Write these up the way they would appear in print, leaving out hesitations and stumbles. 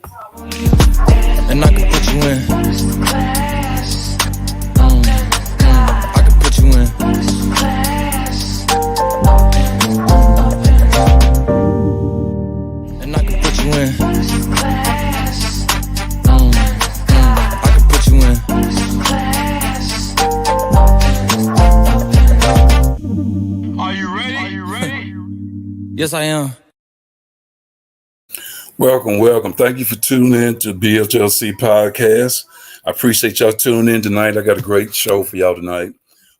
And I can put you in. I can put you in. And I can put you in. I can put you in. Are you ready? Are you ready? Yes, I am. Welcome. Thank you for tuning in to BHLC podcast. I appreciate y'all tuning in tonight. I got a great show for y'all tonight.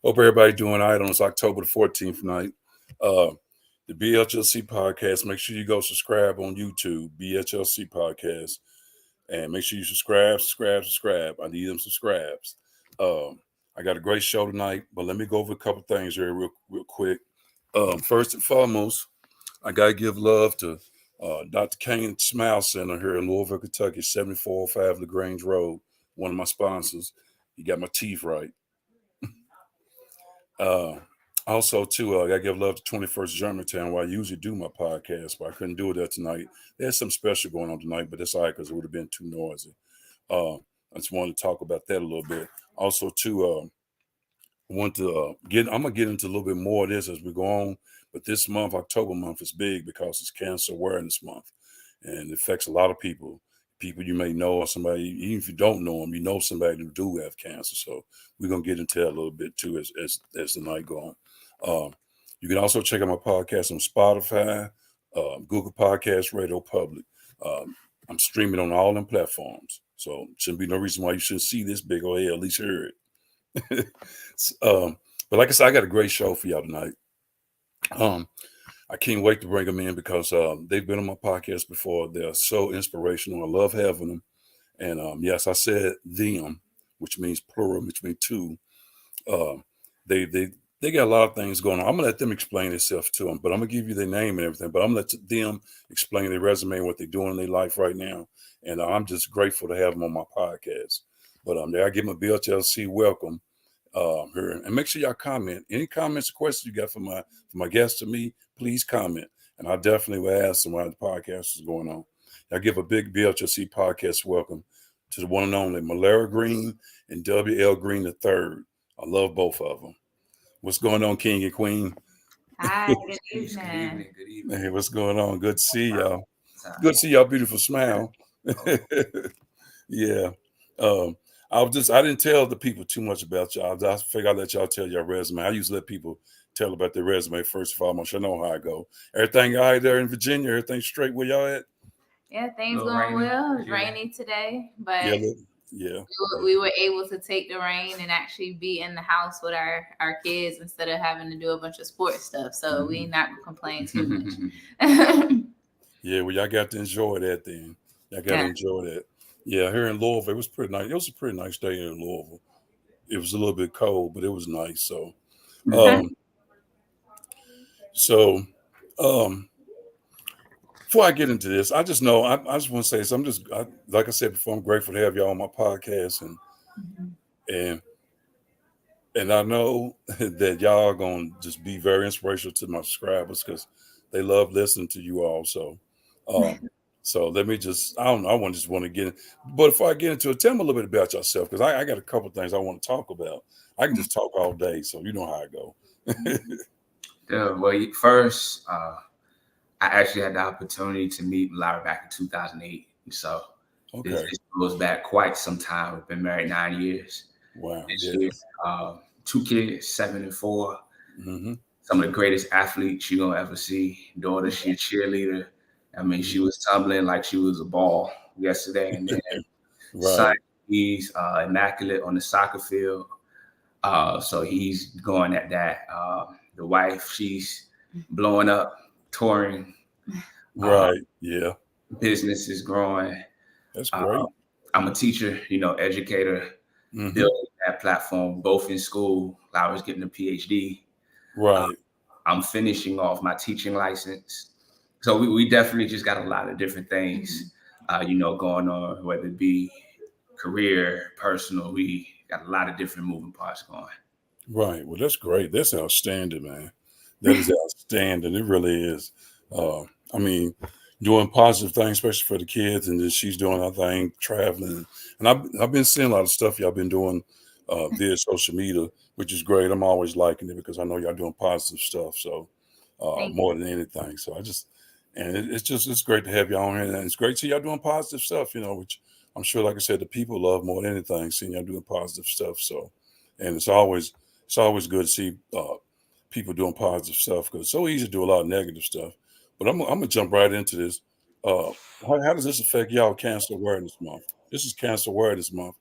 Hope everybody doing all right on this October the 14th night. The BHLC podcast. Make sure you go subscribe on YouTube, BHLC podcast. And make sure you subscribe. I need them subscribes. I got a great show tonight, but let me go over a couple things here real quick. First and foremost, I got to give love to Dr. Kane Smile Center here in Louisville, Kentucky, 7405 LaGrange Road, one of my sponsors. You got my teeth right. Also, too, I got to give love to 21st Germantown, where I usually do my podcast, but I couldn't do it there tonight. There's something special going on tonight, but that's all right because it would have been too noisy. I just wanted to talk about that a little bit. Also, too, I'm going to get into a little bit more of this as we go on. But this month, October month, is big because it's Cancer Awareness Month, and it affects a lot of people. People you may know, or somebody, even if you don't know them, you know somebody who do have cancer. So we're gonna get into that a little bit too as the night go on. You can also check out my podcast on Spotify, Google Podcasts, Radio Public. I'm streaming on all them platforms, so shouldn't be no reason why you shouldn't see this big old head, at least hear it. But like I said, I got a great show for y'all tonight. I can't wait to bring them in because they've been on my podcast before. They're so inspirational. I love having them. And yes, I said them, which means plural, which means two. They got a lot of things going on. I'm gonna let them explain themselves to them, but I'm gonna give you their name and everything. But I'm gonna let them explain their resume and what they're doing in their life right now. And I'm just grateful to have them on my podcast. But there, I give them a BHLC welcome. Here, and make sure y'all comment. Any comments or questions you got for my guests to me, please comment. And I definitely will ask them while the podcast is going on. I give a big BHLC podcast welcome to the one and only Malera Green and W.L. Green III. I love both of them. What's going on, King and Queen? Hi, good evening. Good evening. Hey, what's going on? Good to see y'all. Good to see y'all beautiful smile. Yeah. I didn't tell the people too much about y'all. I figured I'd let y'all tell your resume. I usually let people tell about their resume first of all. I know how I go. Everything all right there in Virginia? Everything straight where y'all at? Yeah, things going well. It's rainy today, but yeah. We were able to take the rain and actually be in the house with our kids instead of having to do a bunch of sports stuff. So we not complain too much. Yeah, well, y'all got to enjoy that then. Y'all got to enjoy that. Yeah, here in Louisville, it was pretty nice. It was a pretty nice day here in Louisville. It was a little bit cold, but it was nice. So, before I get into this, I just know I just want to say this. Like I said before, I'm grateful to have y'all on my podcast, and I know that y'all are gonna just be very inspirational to my subscribers because they love listening to you all. So, so let me just, I don't know, I just want to get in. But before I get into it, tell me a little bit about yourself because I got a couple of things I want to talk about. I can just talk all day, so you know how I go. Well, first, I actually had the opportunity to meet Larry back in 2008. So this goes back quite some time. We've been married 9 years. Wow. Two kids, 7 and 4. Mm-hmm. Some of the greatest athletes you're going to ever see. Daughter, she's a cheerleader. I mean, she was tumbling like she was a ball yesterday. And then son, he's immaculate on the soccer field. So he's going at that. The wife, she's blowing up, touring. Business is growing. That's great. I'm a teacher, educator, building that platform, both in school. I was getting a PhD. Right. I'm finishing off my teaching license. So we definitely just got a lot of different things, going on, whether it be career, personal. We got a lot of different moving parts going. Right. Well, that's great. That's outstanding, man. That is outstanding. It really is. I mean, doing positive things, especially for the kids, and then she's doing her thing, traveling. And I've been seeing a lot of stuff y'all been doing via social media, which is great. I'm always liking it because I know y'all doing positive stuff. So Thank more than anything. So it's great to have y'all on here, and it's great to see y'all doing positive stuff. Which I'm sure, like I said, the people love more than anything, seeing y'all doing positive stuff. So, and it's always good to see people doing positive stuff because it's so easy to do a lot of negative stuff. But I'm gonna jump right into this. How does this affect y'all Cancer Awareness Month? This is Cancer Awareness Month,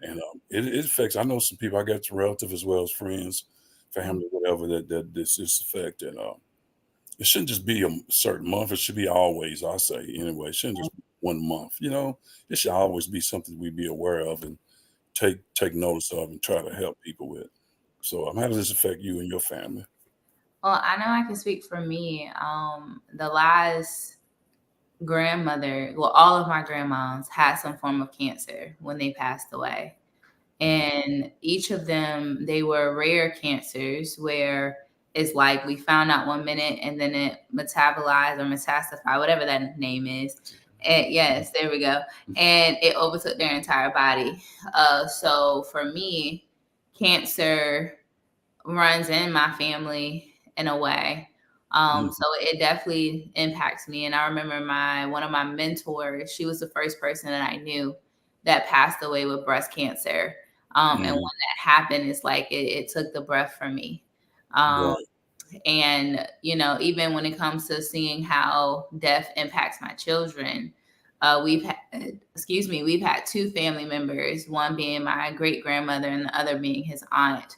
and it affects. I know some people. I got some relatives as well as friends, family, whatever that this affect, and it shouldn't just be a certain month. It should be always. I say anyway. It shouldn't just be 1 month. It should always be something we be aware of and take notice of and try to help people with. So, how does this affect you and your family? Well, I know I can speak for me. The last grandmother, well, all of my grandmoms had some form of cancer when they passed away. And each of them, they were rare cancers where it's like we found out 1 minute and then it metabolized or metastified, whatever that name is. And yes, there we go. And it overtook their entire body. So for me, cancer runs in my family in a way. So it definitely impacts me. And I remember one of my mentors, she was the first person that I knew that passed away with breast cancer. And when that happened, it's like it took the breath from me. Right. And, even when it comes to seeing how death impacts my children, we've had two family members, one being my great grandmother and the other being his aunt.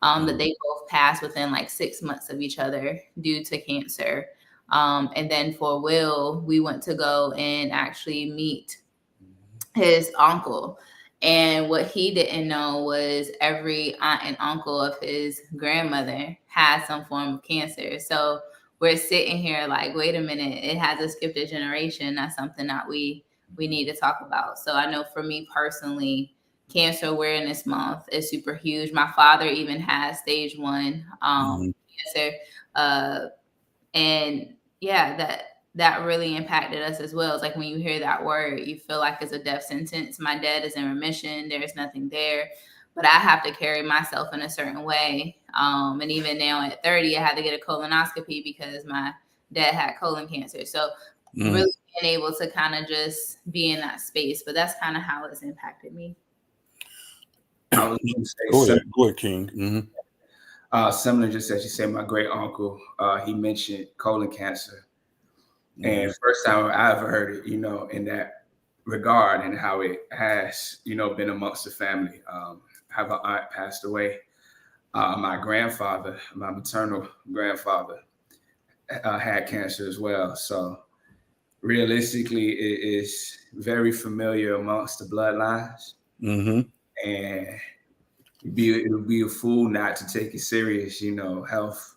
That they both passed within like 6 months of each other due to cancer. And then for Will, we went to go and actually meet his uncle. And what he didn't know was every aunt and uncle of his grandmother had some form of cancer. So we're sitting here like, wait a minute, it hasn't skipped a generation. That's something that we need to talk about. So I know for me personally, Cancer Awareness Month is super huge. My father even has stage 1 cancer. And yeah, that really impacted us as well. It's like when you hear that word, you feel like it's a death sentence. My dad is in remission. There's nothing there. But I have to carry myself in a certain way. And even now at 30, I had to get a colonoscopy because my dad had colon cancer. So really being able to kind of just be in that space. But that's kind of how it's impacted me. I was going to say Go ahead, King. Similar, just as you said, my great uncle, he mentioned colon cancer. And first time I ever heard it, in that regard and how it has, been amongst the family. Have an aunt passed away. My grandfather, my maternal grandfather, had cancer as well. So realistically, it is very familiar amongst the bloodlines. And it would be a fool not to take it serious, health,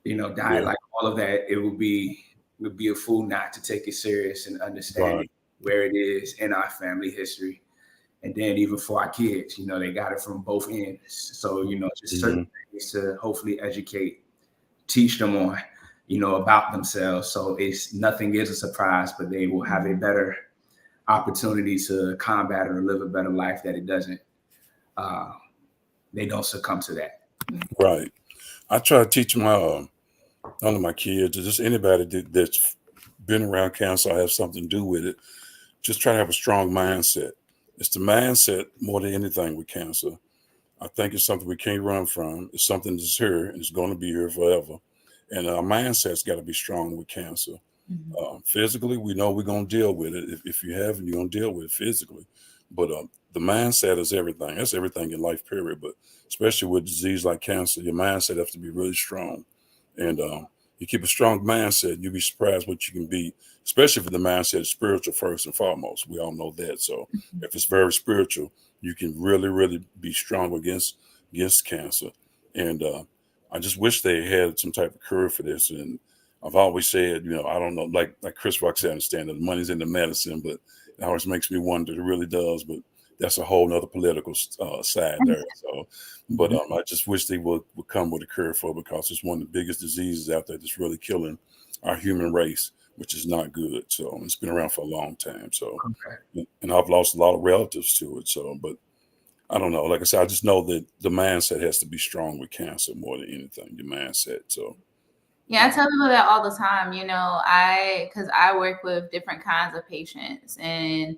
diet, like all of that. It would be a fool not to take it serious and understand where it is in our family history. And then even for our kids, they got it from both ends. So, just certain things to hopefully educate, teach them on, about themselves. So nothing is a surprise, but they will have a better opportunity to combat or live a better life that it doesn't. They don't succumb to that. Right. I try to teach my none of my kids, or just anybody that's been around cancer or have something to do with it, just try to have a strong mindset. It's the mindset more than anything with cancer. I think it's something we can't run from. It's something that's here and it's going to be here forever. And our mindset's got to be strong with cancer. Physically, we know we're going to deal with it. If you haven't, you're going to deal with it physically. But the mindset is everything. That's everything in life, period. But especially with disease like cancer, your mindset has to be really strong. And you keep a strong mindset, you'll be surprised what you can be, especially if the mindset is spiritual first and foremost. We all know that. So if it's very spiritual, you can really, really be strong against cancer. And I just wish they had some type of cure for this. And I've always said, I don't know, like Chris Rock said, I understand that the money's in the medicine, but it always makes me wonder. It really does. But that's a whole nother political side there. So, but I just wish they would come with a cure for it, because it's one of the biggest diseases out there that's really killing our human race. which is not good. So it's been around for a long time. So, Okay. and I've lost a lot of relatives to it. So, but I don't know. Like I said, I just know that the mindset has to be strong with cancer more than anything. The mindset. So. Yeah, I tell people that all the time. Because I work with different kinds of patients, and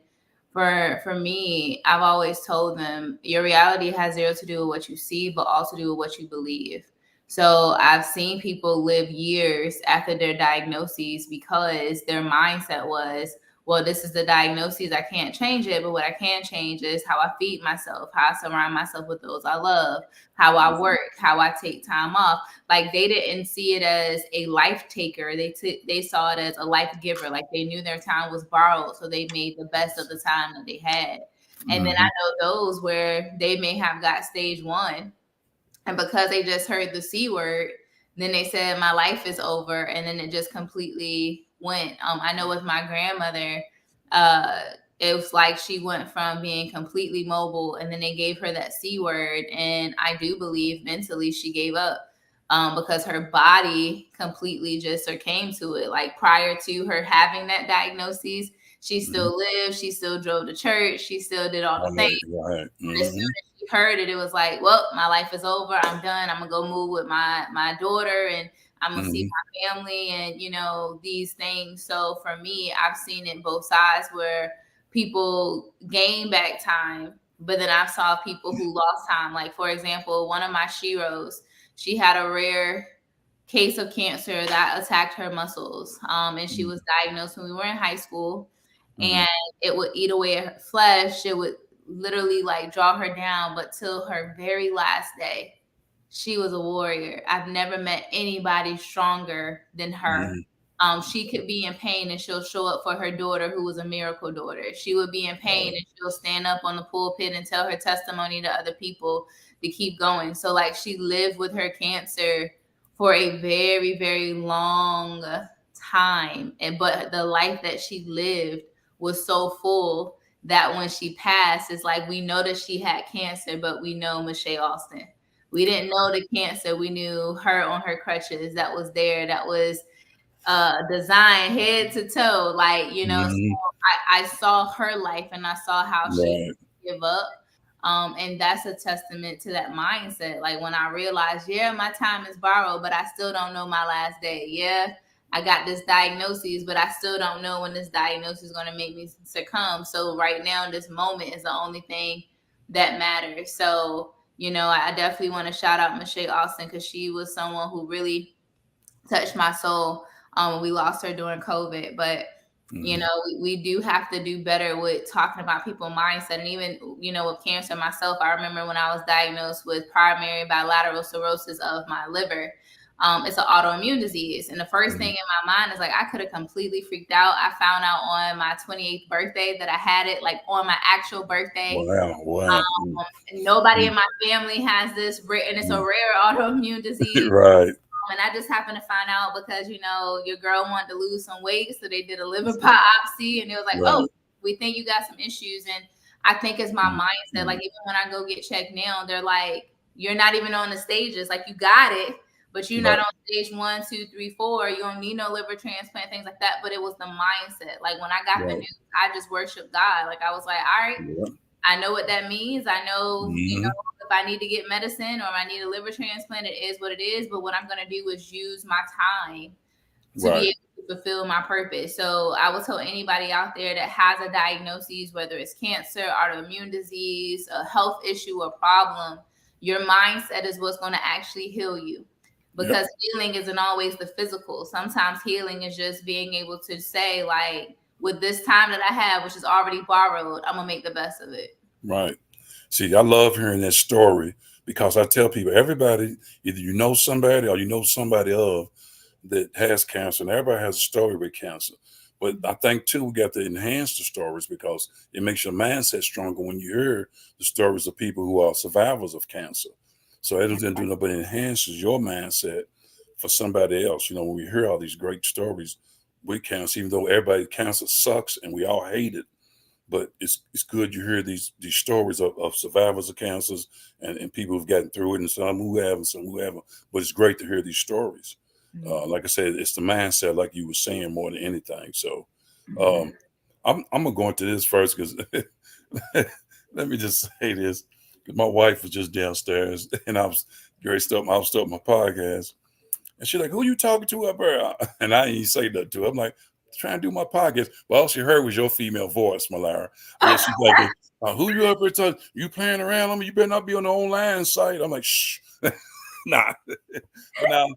for me, I've always told them your reality has zero to do with what you see, but also do with what you believe. So I've seen people live years after their diagnoses because their mindset was, well, this is the diagnosis. I can't change it, but what I can change is how I feed myself, how I surround myself with those I love, how I work, how I take time off. Like they didn't see it as a life taker. They saw it as a life giver. Like they knew their time was borrowed, so they made the best of the time that they had. And then I know those where they may have got stage 1, and because they just heard the C word, then they said my life is over, and then it just completely went. I know with my grandmother, it was like she went from being completely mobile, and then they gave her that C word, and I do believe mentally she gave up. Because her body completely just came to it. Like prior to her having that diagnosis, she still lived, she still drove to church, she still did all the things. Right. As soon as she heard it, it was like, well, my life is over. I'm done. I'm gonna go move with my daughter, and I'm gonna see my family, and these things. So for me, I've seen it both sides where people gain back time, but then I saw people who lost time. Like for example, one of my sheroes, she had a rare case of cancer that attacked her muscles. And she was diagnosed when we were in high school, and it would eat away at her flesh. It would literally like draw her down, but till her very last day, she was a warrior. I've never met anybody stronger than her. She could be in pain and she'll show up for her daughter, who was a miracle daughter. She would be in pain and she'll stand up on the pulpit and tell her testimony to other people to keep going. So like she lived with her cancer for a very, very long time. But the life that she lived was so full that when she passed, it's like we know that she had cancer, but we know Michelle Austin. We didn't know the cancer. We knew her on her crutches that was there, that was designed head to toe. Like, so I saw her life and I saw how she give up. And that's a testament to that mindset. Like when I realized, yeah, my time is borrowed, but I still don't know my last day. Yeah, I got this diagnosis, but I still don't know when this diagnosis is going to make me succumb. So right now, this moment is the only thing that matters. So, I definitely want to shout out Michelle Austin, because she was someone who really touched my soul. We lost her during COVID, but we do have to do better with talking about people's mindset. And even, with cancer myself, I remember when I was diagnosed with primary bilateral cirrhosis of my liver. It's an autoimmune disease. And the first thing in my mind is like, I could have completely freaked out. I found out on my 28th birthday that I had it, like on my actual birthday. Wow. And nobody in my family has this, and it's a rare autoimmune disease. Right. And I just happened to find out because, your girl wanted to lose some weight. So they did a liver biopsy, and it was like, oh, we think you got some issues. And I think it's my mindset. Like even when I go get checked now, they're like, you're not even on the stages. Like you got it, but you're not on stage 1, 2, 3, 4. You don't need no liver transplant, things like that. But it was the mindset. Like when I got the news, I just worshiped God. Like I was like, all right, I know what that means. I know, if I need to get medicine or if I need a liver transplant, it is what it is. But what I'm going to do is use my time to be able to fulfill my purpose. So I will tell anybody out there that has a diagnosis, whether it's cancer, autoimmune disease, a health issue or problem, your mindset is what's going to actually heal you. Because healing isn't always the physical. Sometimes healing is just being able to say, like, with this time that I have, which is already borrowed, I'm going to make the best of it. Right. See, I love hearing that story, because I tell people, everybody, either you know somebody or you know somebody of that has cancer, and everybody has a story with cancer. But I think too, we got to enhance the stories, because it makes your mindset stronger when you hear the stories of people who are survivors of cancer. So it doesn't do nothing but enhances your mindset for somebody else. When we hear all these great stories with cancer, even though everybody cancer sucks and we all hate it, but it's good you hear these stories of survivors of cancers and people who've gotten through it, and some who haven't, some who haven't. But it's great to hear these stories. Like I said, it's the mindset, like you were saying, more than anything. So I'm gonna go into this first because let me just say this. 'Cause my wife was just downstairs and I was starting my podcast. And she's like, "Who you talking to up there?" And I ain't say that to her. I'm like, "Trying to do my podcast." Well, all she heard was your female voice, Malara. And then she's like, "Who you up there talking? You playing around on me? You better not be on the online site." I'm like, "Shh, nah." But now,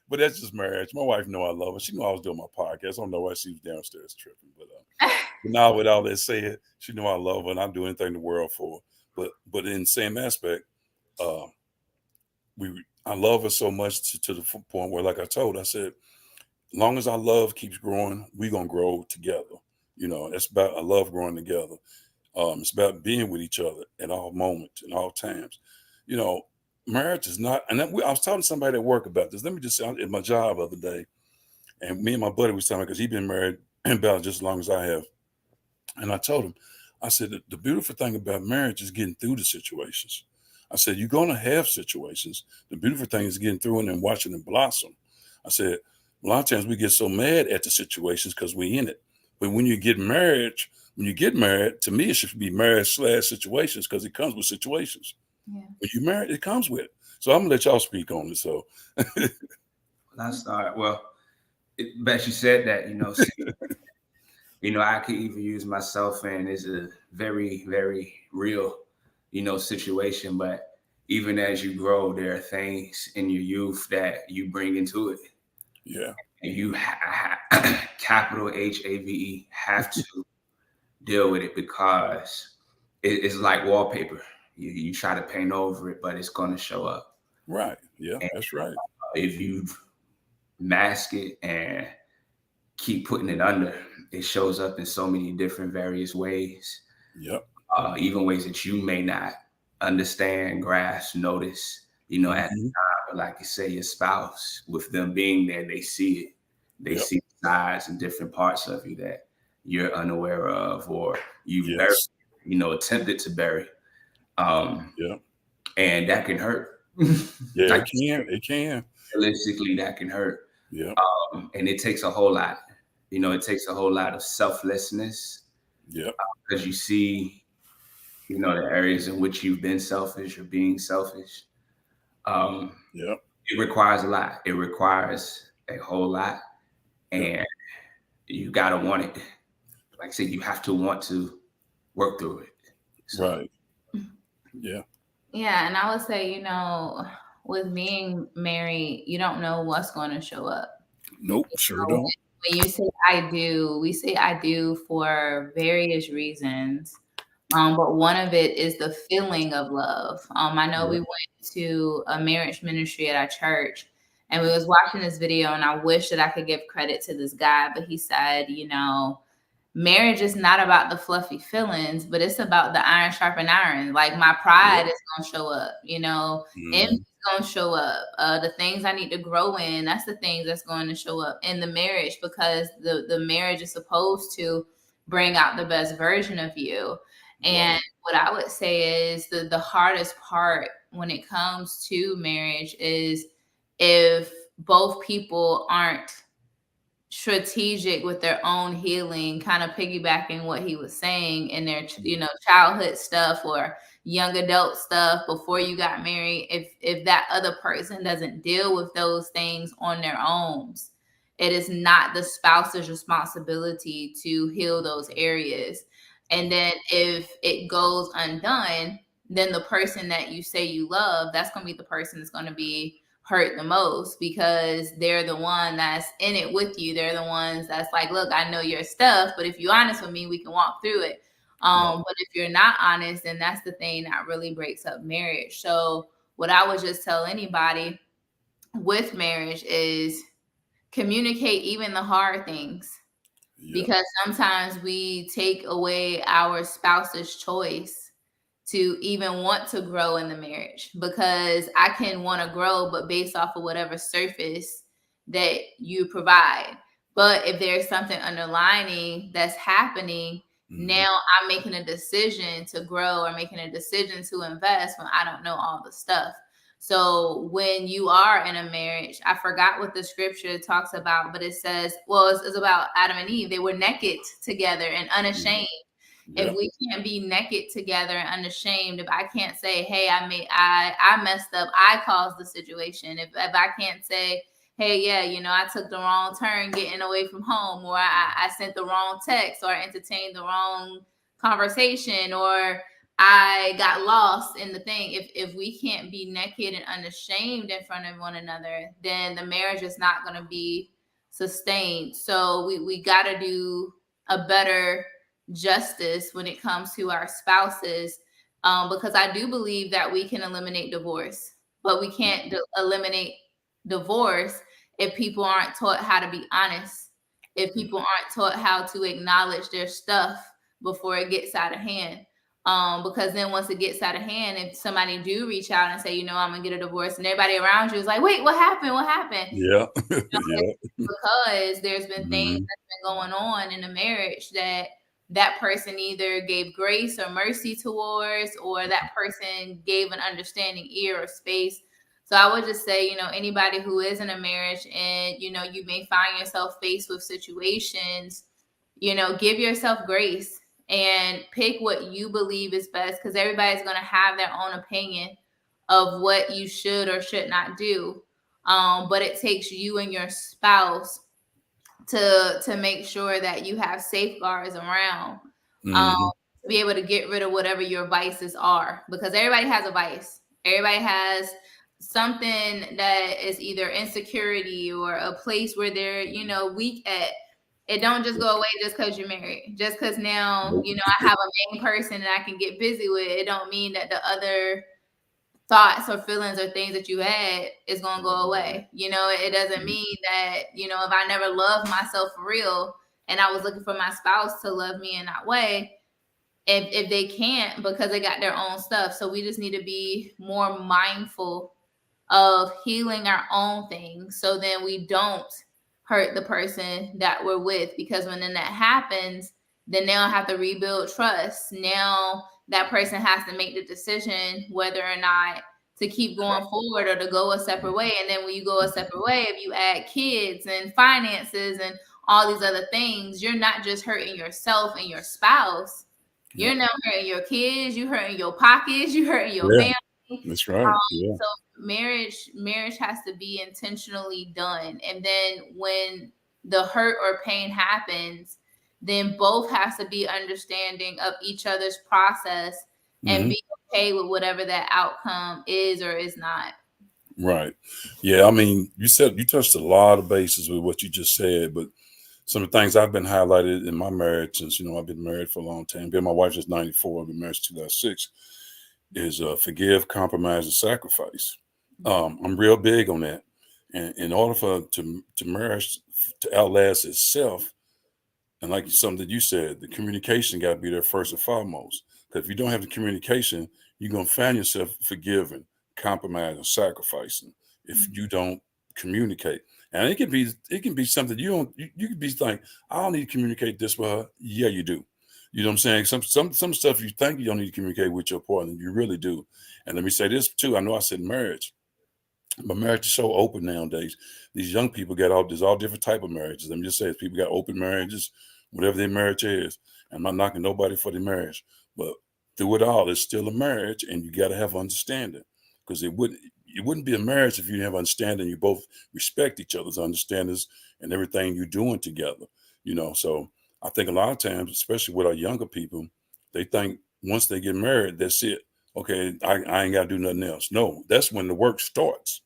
but that's just marriage. My wife know I love her. She knew I was doing my podcast. I don't know why she was downstairs tripping, but now with all that said, she knew I love her and I'd do anything in the world for her. But in the same aspect, uh, I love her so much to the point where, like I told, I said, as long as our love keeps growing, we're gonna grow together. You know, that's about I love growing together. It's about being with each other at all moments and all times. You know, marriage is not. And I was talking to somebody at work about this. Let me just say, at my job the other day, and me and my buddy was talking because he's been married about just as long as I have. And I told him, I said, the beautiful thing about marriage is getting through the situations. I said, you're going to have situations. The beautiful thing is getting through them and watching them blossom. I said, a lot of times we get so mad at the situations because we're in it. But when you get married, to me, it should be marriage/situations because it comes with situations. Yeah. When you married, it comes with it. So I'm going to let y'all speak on it. So I'll start. Well, bet you said that, I could even use myself, and it's a very, very real, situation. But even as you grow, there are things in your youth that you bring into it. Yeah. And you capital HAVE have to deal with it because it's like wallpaper. You try to paint over it, but it's going to show up. Right. Yeah, and that's right. If you mask it and keep putting it under, it shows up in so many different various ways. Yep. Even ways that you may not understand, grasp, notice, at the time. But like you say, your spouse, with them being there, they see it. They see sides and different parts of you that you're unaware of, or you've buried, attempted to bury. And that can hurt. Yeah, like, it can. Realistically, that can hurt. Yeah. And it takes a whole lot. It takes a whole lot of selflessness. Yeah. Because you see, the areas in which you've been selfish or being selfish. It requires a lot. It requires a whole lot. And you got to want it. Like I said, you have to want to work through it. So. Right. Yeah. Yeah. And I would say, with being married, you don't know what's going to show up. Nope, sure don't. When you say I do, we say I do for various reasons. But one of it is the feeling of love. I know we went to a marriage ministry at our church, and we was watching this video, and I wish that I could give credit to this guy, but he said, marriage is not about the fluffy feelings, but it's about the iron sharpen iron. Like my pride is going to show up, envy is going to show up. The things I need to grow in, that's the things that's going to show up in the marriage, because the marriage is supposed to bring out the best version of you. And what I would say is the hardest part when it comes to marriage is if both people aren't strategic with their own healing, kind of piggybacking what he was saying in their, childhood stuff or young adult stuff before you got married. If that other person doesn't deal with those things on their own, it is not the spouse's responsibility to heal those areas. And then if it goes undone, then the person that you say you love, that's going to be the person that's going to be hurt the most, because they're the one that's in it with you. They're the ones that's like, look, I know your stuff, but if you're honest with me, we can walk through it. But if you're not honest, then that's the thing that really breaks up marriage. So what I would just tell anybody with marriage is communicate even the hard things. Because sometimes we take away our spouse's choice to even want to grow in the marriage, because I can want to grow, but based off of whatever surface that you provide. But if there's something underlining that's happening, now I'm making a decision to grow or making a decision to invest when I don't know all the stuff. So when you are in a marriage, I forgot what the scripture talks about, but it says, well, it's about Adam and Eve. They were naked together and unashamed. Yeah. If we can't be naked together and unashamed, if I can't say, hey, I messed up, I caused the situation. If I can't say, hey, yeah, I took the wrong turn getting away from home, or I sent the wrong text, or I entertained the wrong conversation, or I got lost in the thing. If we can't be naked and unashamed in front of one another, then the marriage is not going to be sustained. So we got to do a better justice when it comes to our spouses, because I do believe that we can eliminate divorce, but we can't eliminate divorce if people aren't taught how to be honest, if people aren't taught how to acknowledge their stuff before it gets out of hand. Because then once it gets out of hand, if somebody do reach out and say, I'm gonna get a divorce, and everybody around you is like, wait, what happened? What happened? Yeah. Yeah. Because there's been things that's been going on in a marriage that person either gave grace or mercy towards, or that person gave an understanding ear or space. So I would just say, anybody who is in a marriage and, you may find yourself faced with situations, give yourself grace and pick what you believe is best, because everybody's going to have their own opinion of what you should or should not do. But it takes you and your spouse to make sure that you have safeguards around, to be able to get rid of whatever your vices are, because everybody has a vice. Everybody has something that is either insecurity or a place where they're, weak at. It don't just go away just because you're married. Just because now, I have a main person that I can get busy with, it don't mean that the other thoughts or feelings or things that you had is going to go away. It doesn't mean that, if I never loved myself for real and I was looking for my spouse to love me in that way, if they can't, because they got their own stuff. So we just need to be more mindful of healing our own things, so then we don't hurt the person that we're with, because when then that happens, then they'll have to rebuild trust. Now that person has to make the decision whether or not to keep going forward or to go a separate way. And then when you go a separate way, if you add kids and finances and all these other things, you're not just hurting yourself and your spouse. You're now hurting your kids, you're hurting your pockets, you're hurting your family. That's right. So marriage has to be intentionally done. And then when the hurt or pain happens, then both has to be understanding of each other's process and be okay with whatever that outcome is or is not. Right. Yeah. I mean, you touched a lot of bases with what you just said, but some of the things I've been highlighted in my marriage since, I've been married for a long time. My wife is 94. I've been married since 2006. Is forgive, compromise, and sacrifice. I'm real big on that. And in order for to marriage to outlast itself, and like something that you said, the communication got to be there first and foremost. Because if you don't have the communication, you're gonna find yourself forgiving, compromising, sacrificing if you don't communicate. And it can be something you can be like, I don't need to communicate this with her. Yeah, you do. You know what I'm saying? Some stuff you think you don't need to communicate with your partner, you really do. And let me say this too. I know I said marriage, but marriage is so open nowadays. These young people there's all different type of marriages. Let me just say, people got open marriages, whatever their marriage is. I'm not knocking nobody for their marriage, but through it all, it's still a marriage, and you got to have understanding, because it wouldn't be a marriage if you didn't have understanding. You both respect each other's understandings and everything you're doing together. So I think a lot of times, especially with our younger people, they think once they get married, that's it. Okay, I ain't got to do nothing else. No, that's when the work starts.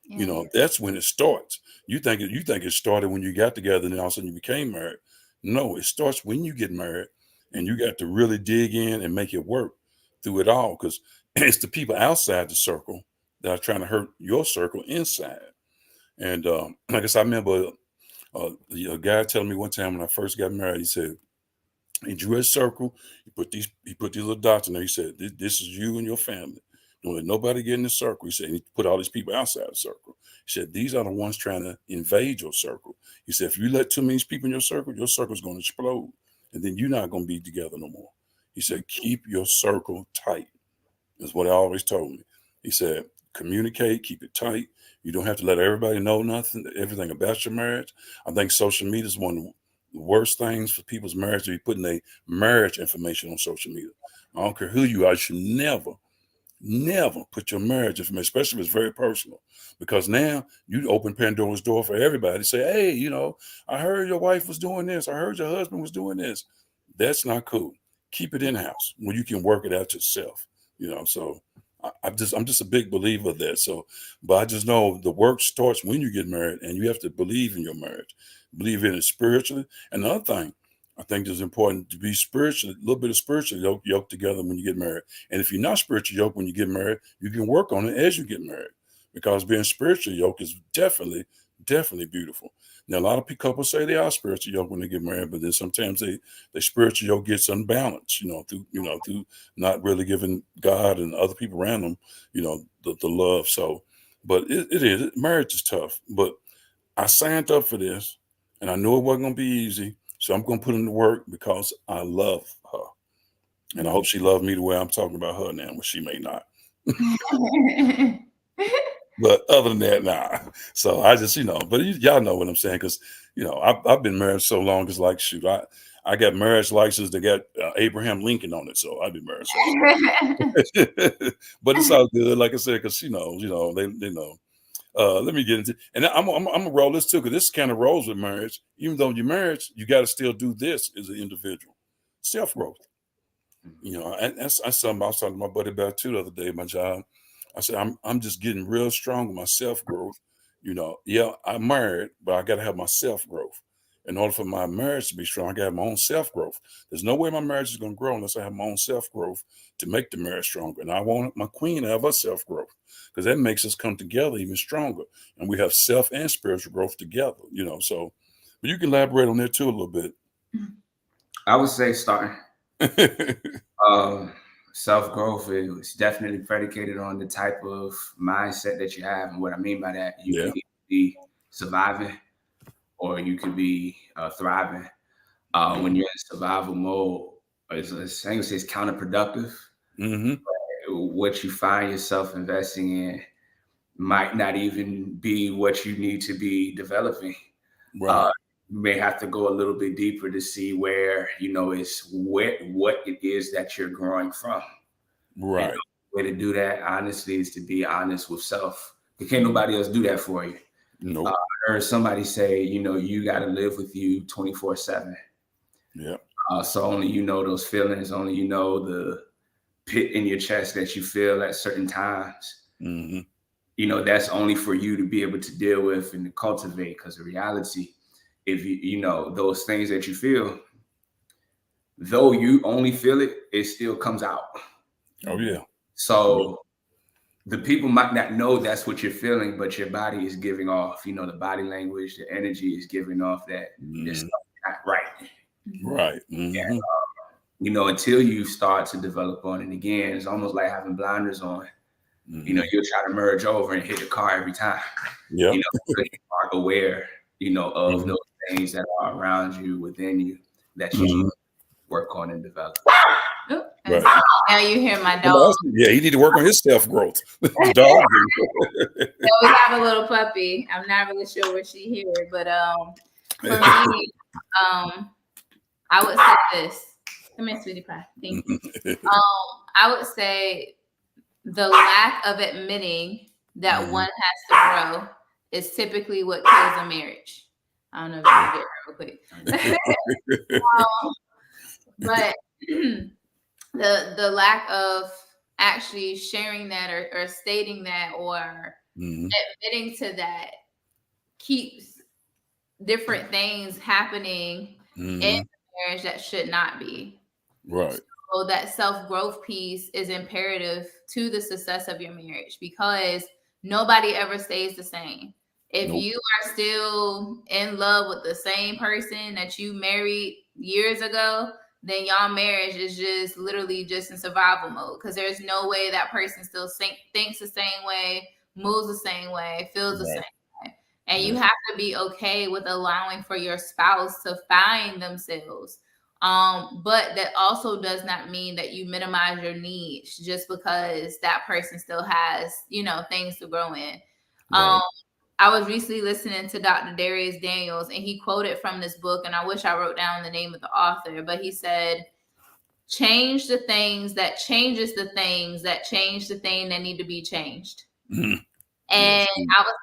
Yeah. That's when it starts. You think it started when you got together and all of a sudden you became married. No, it starts when you get married, and you got to really dig in and make it work through it all, because it's the people outside the circle that are trying to hurt your circle inside. And like I said, I remember a guy telling me one time when I first got married, he said, he drew a circle. He put these little dots in there. He said, "This is you and your family. Don't let nobody get in the circle." He said, he put all these people outside the circle. He said, "These are the ones trying to invade your circle." He said, "If you let too many people in your circle is going to explode, and then you're not going to be together no more." He said, "Keep your circle tight." That's what he always told me. He said, communicate, keep it tight. You don't have to let everybody know everything about your marriage. I think social media is one of the worst things for people's marriage to be putting their marriage information on social media. I don't care who you are, you should never put your marriage information, especially if it's very personal, because now you open Pandora's door for everybody to say, hey, I heard your wife was doing this. I heard your husband was doing this. That's not cool. Keep it in-house when you can work it out yourself, so I'm just a big believer of that. So, but I just know the work starts when you get married, and you have to believe in your marriage, believe in it spiritually. And another thing, I think it's important to be spiritually, a little bit of spiritual yoked together when you get married. And if you're not spiritually yoked when you get married, you can work on it as you get married, because being spiritually yoked is definitely beautiful. Now, a lot of couples say they are spiritually yoked when they get married, but then sometimes they spiritual yoke gets unbalanced, through not really giving God and other people around them, the love. So, but marriage is tough. But I signed up for this, and I knew it wasn't going to be easy. So I'm going to put in the work because I love her. And I hope she loves me the way I'm talking about her now, but she may not. But other than that, nah. So I just, but y'all know what I'm saying, because, I've been married so long. It's like, shoot, I got marriage license that got Abraham Lincoln on it. So I've been married so long. But it's all good, like I said, because she knows, they know. Let me get into, and I'm gonna roll this too, because this kind of rolls with marriage. Even though you're married, you got to still do this as an individual, self growth. And that's something I was talking to my buddy about too the other day at my job. I said I'm just getting real strong with my self growth. Yeah, I'm married, but I got to have my self growth. In order for my marriage to be strong, I got to have my own self growth. There's no way my marriage is going to grow unless I have my own self growth to make the marriage stronger. And I want my queen to have her self growth, because that makes us come together even stronger. And we have self and spiritual growth together, So, but you can elaborate on that too a little bit. I would say starting. Self-growth is definitely predicated on the type of mindset that you have. And what I mean by that, you can be surviving or you could be thriving. When you're in survival mode, it's counterproductive. Mm-hmm. What you find yourself investing in might not even be what you need to be developing. Right. You may have to go a little bit deeper to see where, it's what it is that you're growing from. Right. And the way to do that, honestly, is to be honest with self. Because can't nobody else do that for you. Nope. I heard somebody say, you got to live with you 24/7. Yeah. So only those feelings, only the pit in your chest that you feel at certain times. Mm-hmm. That's only for you to be able to deal with and to cultivate. Because the reality, if those things that you feel, though you only feel it, it still comes out. Oh yeah. So the people might not know that's what you're feeling, but your body is giving off, the body language, the energy is giving off that this stuff not right. Right. Mm-hmm. And, until you start to develop on it again, it's almost like having blinders on. Mm-hmm. You'll try to merge over and hit the car every time. Yeah. Because you are aware, of those things that are around you, within you, that you work on and develop. Right. Now you hear my dog. Yeah, he need to work on his self growth. Dog. So we have a little puppy. I'm not really sure what she hears, but for me, I would say this. Come here, sweetie pie. Thank you. I would say the lack of admitting that one has to grow is typically what kills a marriage. I don't know if you can get it real quick. But the lack of actually sharing that or stating that or admitting to that keeps different things happening in the marriage that should not be. Right. So that self-growth piece is imperative to the success of your marriage, because nobody ever stays the same. If you are still in love with the same person that you married years ago, then y'all marriage is just literally just in survival mode, because there's no way that person still thinks the same way, moves the same way, feels the same way. And you have to be okay with allowing for your spouse to find themselves But that also does not mean that you minimize your needs just because that person still has, things to grow in. Right. I was recently listening to Dr. Darius Daniels, and he quoted from this book, and I wish I wrote down the name of the author, but he said, change the things that changes the things that change the thing that need to be changed. Mhm. And Yes. I was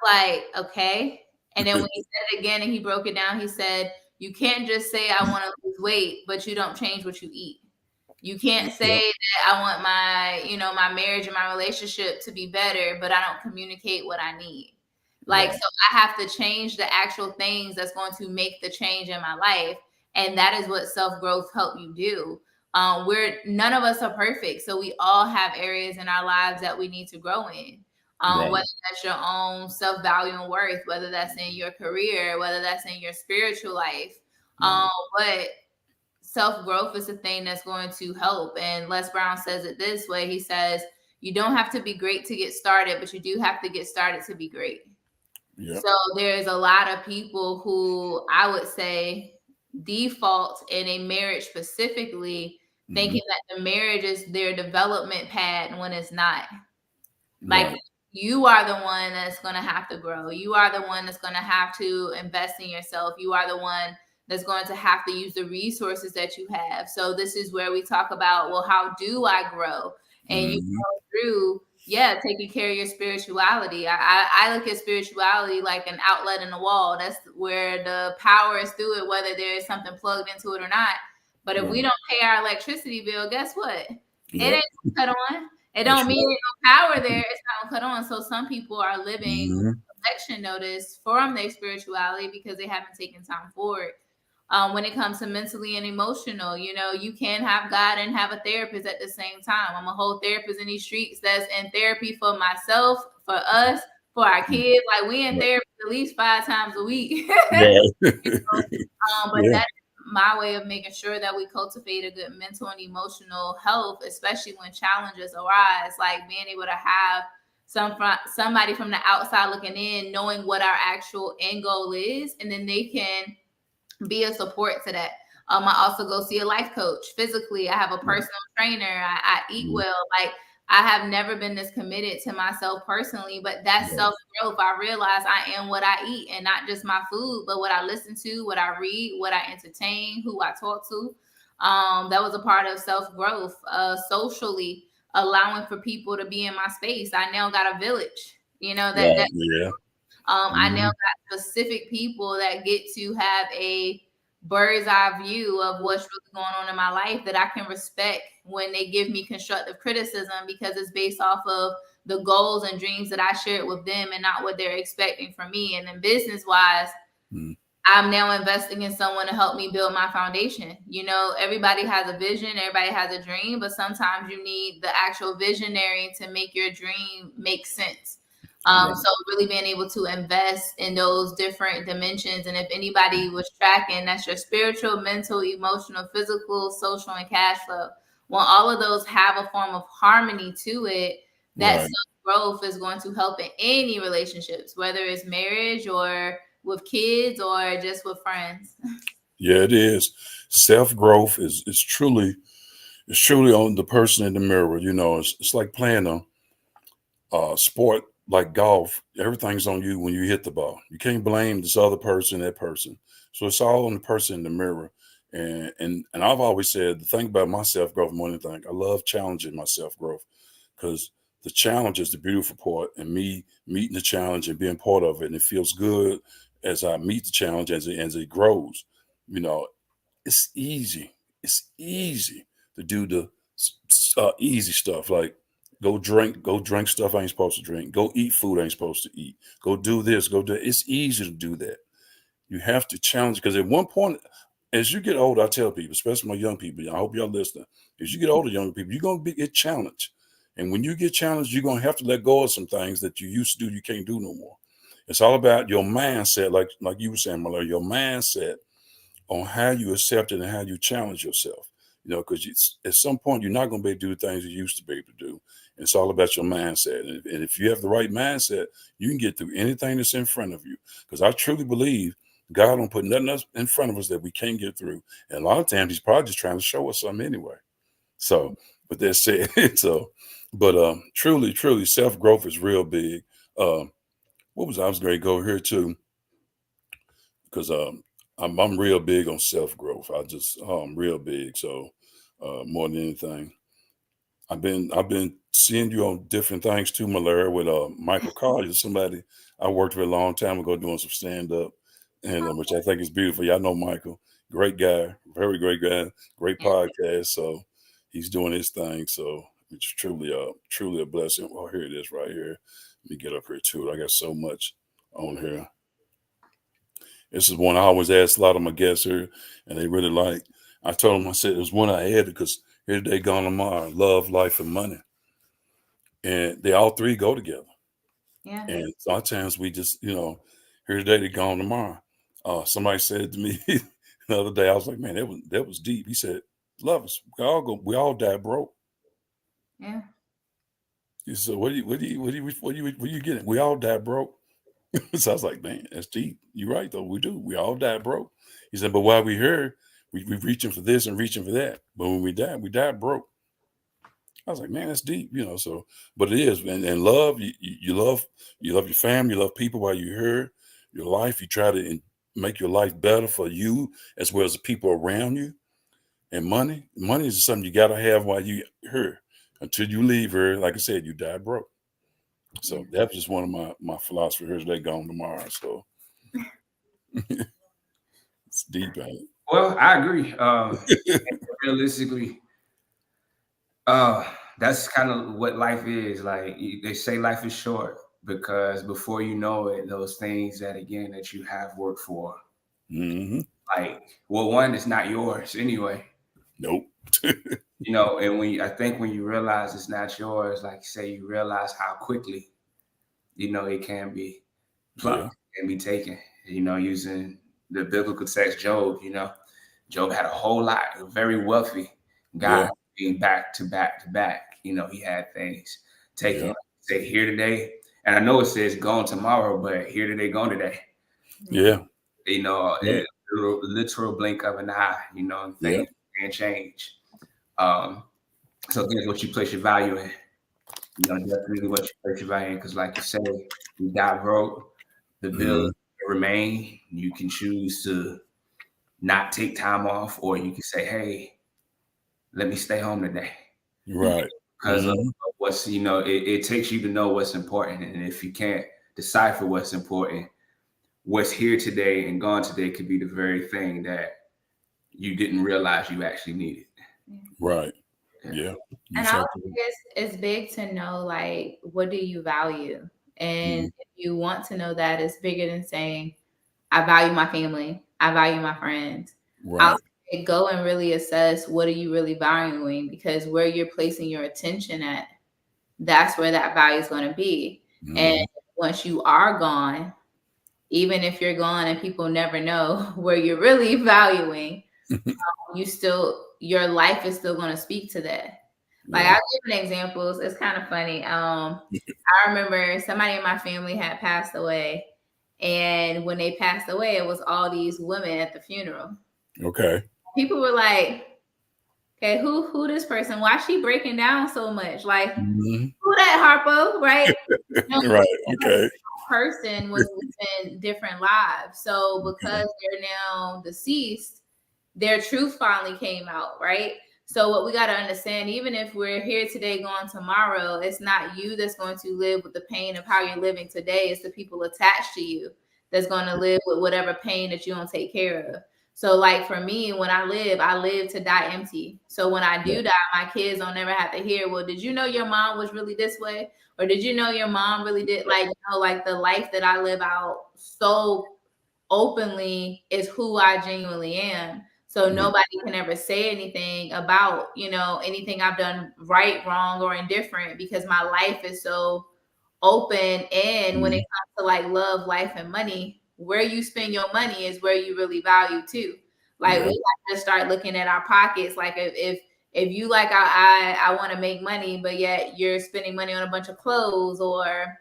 like, okay. And then when he said it again and he broke it down, he said, you can't just say I want to lose weight, but you don't change what you eat. You can't say Yep. that I want my marriage and my relationship to be better, but I don't communicate what I need. Like, Right. so I have to change the actual things that's going to make the change in my life. And that is what self-growth help you do. None of us are perfect. So we all have areas in our lives that we need to grow in. Right. Whether that's your own self-value and worth, whether that's in your career, whether that's in your spiritual life. Right. But self-growth is a thing that's going to help. And Les Brown says it this way. He says, you don't have to be great to get started, but you do have to get started to be great. Yep. So there's a lot of people who I would say default in a marriage specifically, thinking that the marriage is their development pad when it's not. Like, Right. you are the one that's going to have to grow. You are the one that's going to have to invest in yourself. You are the one that's going to have to use the resources that you have. So this is where we talk about, well, how do I grow? And you go through, taking care of your spirituality. I look at spirituality like an outlet in the wall. That's where the power is through it, whether there is something plugged into it or not. But if we don't pay our electricity bill, guess what? It Yep. ain't cut on. It That's don't mean right. there's no power there. It's not cut on. So some people are living Mhm. election notice from their spirituality because they haven't taken time for it. When it comes to mentally and emotional, you can have God and have a therapist at the same time. I'm a whole therapist in these streets that's in therapy for myself, for us, for our kids. Like, we in therapy at least 5 times a week. Right. But Yeah. that's my way of making sure that we cultivate a good mental and emotional health, especially when challenges arise, like being able to have somebody from the outside looking in, knowing what our actual end goal is, and then they can be a support to that. I also go see a life coach. Physically, I have a personal trainer. I eat well. Like, I have never been this committed to myself personally, but that's self-growth. I realize I am what I eat, and not just my food, but what I listen to, what I read, what I entertain, who I talk to. That was a part of self-growth. Socially, allowing for people to be in my space. I now got a village, that Yeah. I now got specific people that get to have a bird's eye view of what's really going on in my life that I can respect when they give me constructive criticism, because it's based off of the goals and dreams that I shared with them and not what they're expecting from me. And then business wise, I'm now investing in someone to help me build my foundation. Everybody has a vision, everybody has a dream, but sometimes you need the actual visionary to make your dream make sense. So really being able to invest in those different dimensions. And if anybody was tracking, that's your spiritual, mental, emotional, physical, social, and cash flow. When all of those have a form of harmony to it, that self-growth is going to help in any relationships, whether it's marriage or with kids or just with friends. Yeah, it is. Self-growth is truly on the person in the mirror. It's like playing a sport like golf. Everything's on you when you hit the ball. You can't blame this other person, that person. So it's all on the person in the mirror. And I've always said the thing about my self-growth more than anything, I love challenging my self-growth, because the challenge is the beautiful part, and me meeting the challenge and being part of it. And it feels good as I meet the challenge, as it grows. It's easy. It's easy to do the easy stuff, like go drink stuff I ain't supposed to drink. Go eat food I ain't supposed to eat. Go do this. Go do. It's easy to do that. You have to challenge, because at one point, as you get older, I tell people, especially my young people, I hope y'all listening. As you get older, young people, you're gonna get challenged, and when you get challenged, you're gonna have to let go of some things that you used to do you can't do no more. It's all about your mindset, like you were saying, Mallory, your mindset on how you accept it and how you challenge yourself. Because at some point you're not going to be able to do the things you used to be able to do. And it's all about your mindset. And if you have the right mindset, you can get through anything that's in front of you. Because I truly believe God don't put nothing else in front of us that we can't get through. And a lot of times he's probably just trying to show us something anyway. So, but that said, so, but truly, self-growth is real big. I was going to go here too, because I'm real big on self-growth. I just real big. So more than anything. I've been seeing you on different things too, Malaria, with Michael Collier, somebody I worked with a long time ago doing some stand-up, and which I think is beautiful. Y'all know Michael, great guy, very great guy, great podcast. So he's doing his thing. So it's truly a blessing. Oh, here it is right here. Let me get up here too. I got so much on here. This is one I always ask a lot of my guests here, and they really like. I told them, I said, it was one I added because here today, gone tomorrow, love, life, and money. And they all three go together. Yeah. And sometimes we just, here today, they're gone tomorrow. Somebody said to me the other day, I was like, man, that was deep. He said, love us. We all die broke. Yeah. He said, what you getting? We all die broke. So I was like, man, that's deep. You're right, though. We do. We all die broke. He said, but while we're here, we reaching for this and reaching for that. But when we die broke. I was like, man, that's deep, so, but it is. And love, you love your family, you love people while you're here, your life, you try to make your life better for you as well as the people around you. And money is something you got to have while you're here. Until you leave here, like I said, you die broke. So that's just one of my philosophy here today, gone tomorrow. So it's deep, ain't it? Well, I agree. Realistically, that's kind of what life is. Like they say life is short because before you know it, those things that you have worked for, like, well, one, it's not yours anyway. Nope. And I think when you realize it's not yours, like say you realize how quickly, it can be plucked and be taken, using the biblical text, Job, Job had a whole lot, very wealthy guy being back to back to back. He had things taken, say here today. And I know it says gone tomorrow, but here today, gone today. Yeah. Literal blink of an eye, and things can change. So that's what you place your value in. Definitely what you place your value in. Because like you say, you got broke, the bills remain. You can choose to not take time off, or you can say, hey, let me stay home today. Right. Because of what's, it takes you to know what's important. And if you can't decipher what's important, what's here today and gone today could be the very thing that you didn't realize you actually needed. Right. Yeah. And I think it's big to know, like, what do you value? And if you want to know that, it's bigger than saying, I value my family. I value my friends. Right. I'll say, go and really assess what are you really valuing, because where you're placing your attention at, that's where that value is going to be. And once you are gone, even if you're gone and people never know where you're really valuing, your life is still going to speak to that. Like I'll give an examples. It's kind of funny. I remember somebody in my family had passed away, and when they passed away, it was all these women at the funeral. Okay. People were like, okay, who this person? Why is she breaking down so much? Like, who that Harpo, right? Right. Okay. Person was living different lives. So because they're now deceased, their truth finally came out, right? So what we got to understand, even if we're here today, gone tomorrow, it's not you that's going to live with the pain of how you're living today. It's the people attached to you that's going to live with whatever pain that you don't take care of. So like for me, when I live to die empty. So when I do die, my kids don't ever have to hear, well, did you know your mom was really this way? Or did you know your mom really did, like the life that I live out so openly is who I genuinely am. So nobody can ever say anything about, anything I've done right, wrong, or indifferent, because my life is so open. And when it comes to like love, life, and money, where you spend your money is where you really value too. Like we have to start looking at our pockets. Like if you like, I want to make money, but yet you're spending money on a bunch of clothes or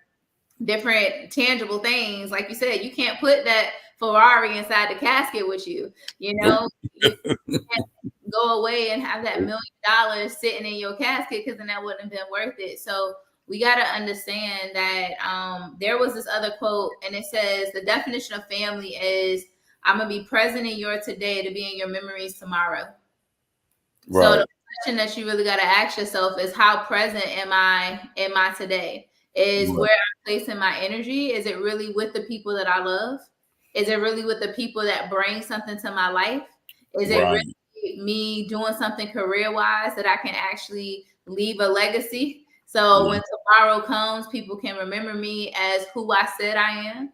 different tangible things, like you said, you can't put that Ferrari inside the casket with you. You know, you can't go away and have that $1 million sitting in your casket, because then that wouldn't have been worth it. So we got to understand that there was this other quote, and it says the definition of family is I'm gonna be present in your today to be in your memories tomorrow. Right. So the question that you really got to ask yourself is, how present am I in my today? Is where I'm placing my energy? Is it really with the people that I love? Is it really with the people that bring something to my life? Is it really me doing something career-wise that I can actually leave a legacy? So when tomorrow comes, people can remember me as who I said I am.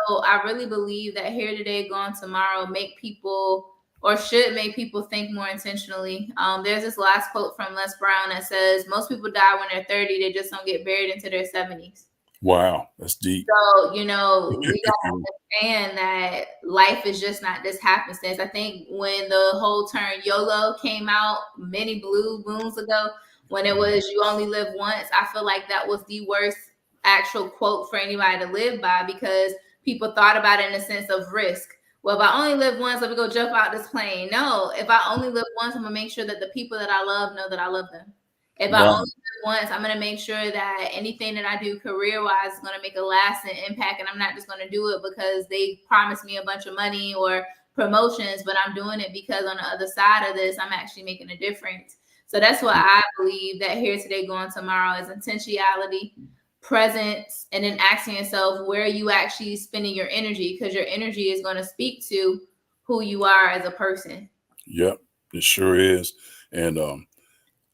So I really believe that here today, gone tomorrow, make people, or should make people, think more intentionally. There's this last quote from Les Brown that says, most people die when they're 30, they just don't get buried into their 70s. Wow, that's deep. So, you know, we got to understand that life is just not this happenstance. I think when the whole term YOLO came out many blue moons ago, when it was you only live once, I feel like that was the worst actual quote for anybody to live by, because people thought about it in a sense of risk. Well, if I only live once, let me go jump out this plane. No, if I only live once, I'm going to make sure that the people that I love know that I love them. If I only live once, I'm going to make sure that anything that I do career-wise is going to make a lasting impact, and I'm not just going to do it because they promised me a bunch of money or promotions, but I'm doing it because on the other side of this, I'm actually making a difference. So that's what I believe that here today, going tomorrow is intentionality, presence, and then asking yourself where you actually spending your energy, because your energy is going to speak to who you are as a person. Yep, it sure is. And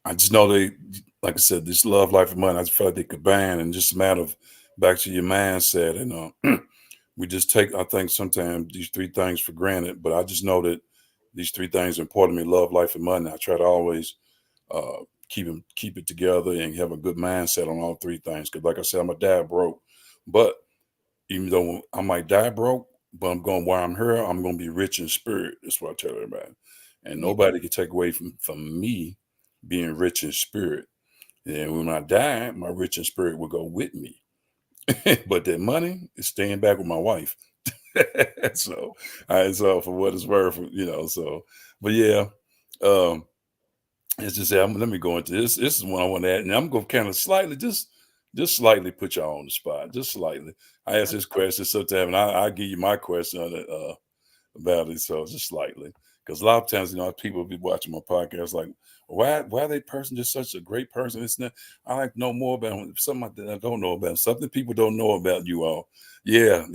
I just know they, like I said, this love, life, and money, I just felt like they could ban, and just a matter of back to your mindset. And we just take, I think sometimes, these three things for granted, but I just know that these three things are important to me: love, life, and money. I try to always keep it together and have a good mindset on all three things. Because like I said, I'm a die broke, but even though I might die broke, but I'm going, while I'm here, I'm going to be rich in spirit. That's what I tell everybody. And nobody can take away from me being rich in spirit. And when I die, my rich in spirit will go with me. But that money is staying back with my wife. So for what it's worth, you know. So, but yeah, it's just, let me go into this. This is what I want to add, and I'm going to kind of slightly, just slightly put y'all on the spot, just slightly. I ask this question sometimes, and I'll give you my question on it about it. So just slightly, because a lot of times, you know, people will be watching my podcast like, why they person just such a great person? It's not. I like to know more about something that I don't know about, something people don't know about you all. Yeah.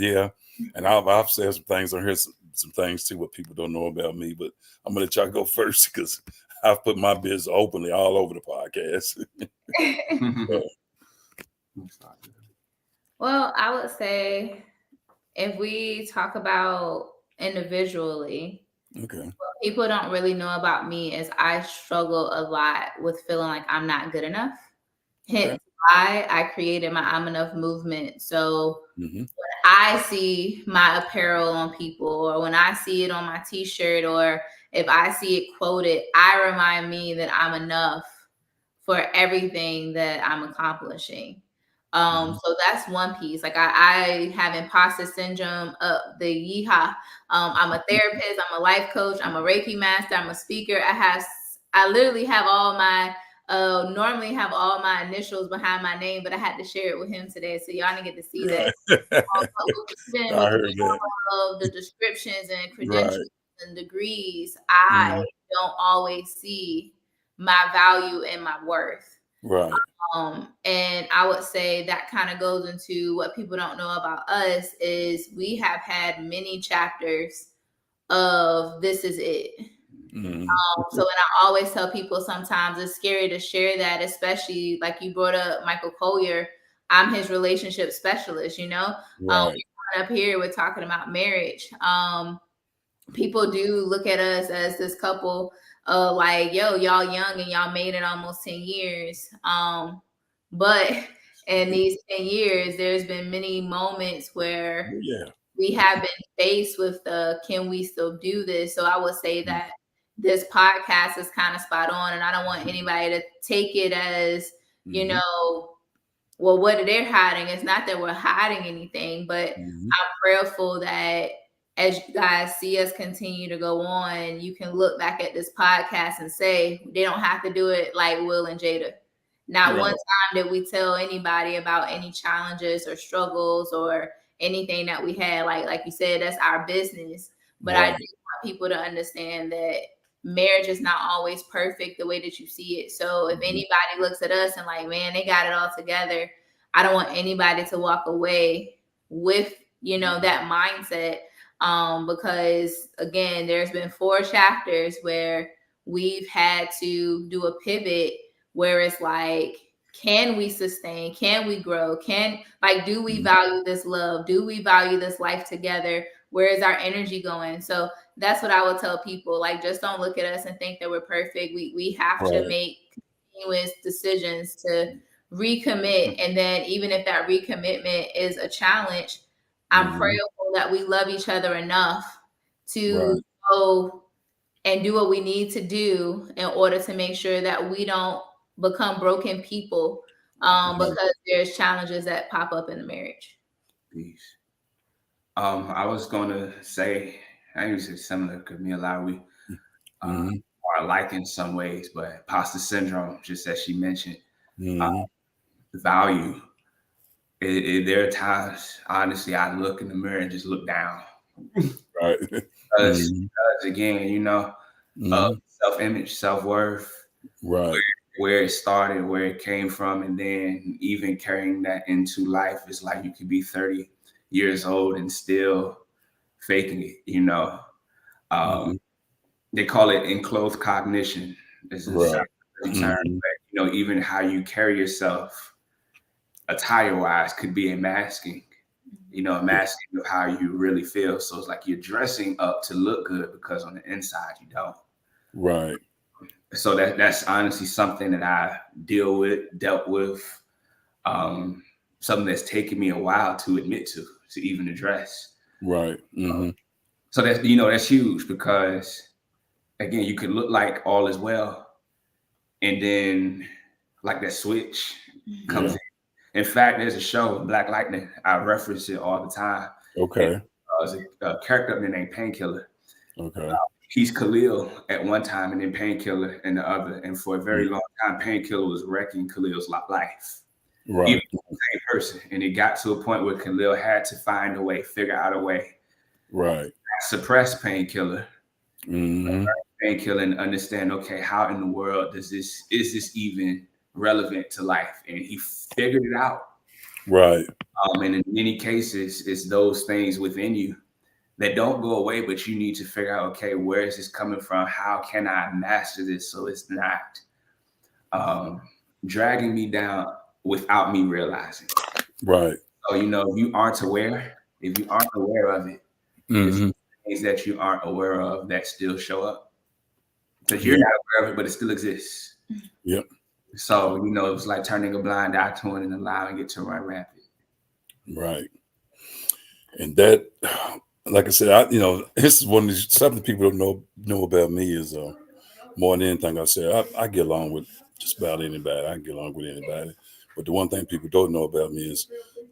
And I've said some things on here, some things too, what people don't know about me. But I'm gonna let y'all go first, because I've put my business openly all over the podcast. Well, I would say, if we talk about individually, Okay. what people don't really know about me is I struggle a lot with feeling like I'm not good enough. Hence why I created my I'm Enough movement. So when I see my apparel on people, or when I see it on my t-shirt, or if I see it quoted, I remind me that I'm enough for everything that I'm accomplishing. So that's one piece. Like I have imposter syndrome up the yeehaw. I'm a therapist, I'm a life coach, I'm a Reiki master, I'm a speaker. I literally have all my normally have all my initials behind my name, but I had to share it with him today, so y'all didn't get to see that. Even I heard that. Of the descriptions and credentials and degrees, I don't always see my value and my worth. Right. And I would say that kind of goes into what people don't know about us is we have had many chapters of this is it. So, and I always tell people sometimes it's scary to share that, especially like you brought up Michael Collier. I'm his relationship specialist, you know. Up here, we're talking about marriage. People do look at us as this couple like, yo, y'all young and y'all made it almost 10 years. But in these 10 years, there's been many moments where we have been faced with can we still do this? So I would say that this podcast is kind of spot on, and I don't want anybody to take it as, you know, well, what they're hiding. It's not that we're hiding anything, but Mm-hmm. I'm prayerful that as you guys see us continue to go on, you can look back at this podcast and say they don't have to do it like Will and Jada. Not one time did we tell anybody about any challenges or struggles or anything that we had. Like you said, that's our business. But I do want people to understand that marriage is not always perfect the way that you see it. So if anybody looks at us and like, man, they got it all together, I don't want anybody to walk away with, that mindset. Because again, there's been 4 chapters where we've had to do a pivot where it's like, can we sustain? Can we grow? Do we value this love? Do we value this life together? Where is our energy going? So that's what I would tell people. Like, just don't look at us and think that we're perfect. We have to make continuous decisions to recommit. And then even if that recommitment is a challenge, I'm prayerful that we love each other enough to go and do what we need to do in order to make sure that we don't become broken people because there's challenges that pop up in the marriage. Peace. I was going to say, I used to say similar because me and Larry are alike in some ways, but imposter syndrome, just as she mentioned, the value. There are times, honestly, I look in the mirror and just look down. Right. Because again, self-image, self-worth, where it started, where it came from, and then even carrying that into life. It's like you could be 30 years old and still faking it, They call it enclosed cognition. It's a term, but, even how you carry yourself attire-wise could be a masking of how you really feel. So it's like you're dressing up to look good because on the inside you don't. Right. So that's honestly something that I dealt with, something that's taken me a while to admit to even address. Right. So that's huge because again, you can look like all is well, and then like that switch comes in. In fact, there's a show, Black Lightning. I reference it all the time. Okay. There's a character named Painkiller. Okay. He's Khalil at one time and then Painkiller in the other. And for a very long time, Painkiller was wrecking Khalil's life. Right. Even the same person. And it got to a point where Khalil had to find a way, figure out a way. Right. Suppress Painkiller. Painkiller and understand, okay, how in the world is this even relevant to life? And he figured it out. Right. And in many cases, it's those things within you that don't go away, but you need to figure out, okay, where is this coming from? How can I master this so it's not dragging me down without me realizing? Right. So, if you aren't aware of it, it's things that you aren't aware of that still show up. Because you're not aware of it, but it still exists. Yep. So, it's like turning a blind eye to it and allowing it to run rapid. Right. And that, like I said, this is one of these, something people don't know about me is more than anything. I said, I get along with just about anybody. I can get along with anybody. But the one thing people don't know about me is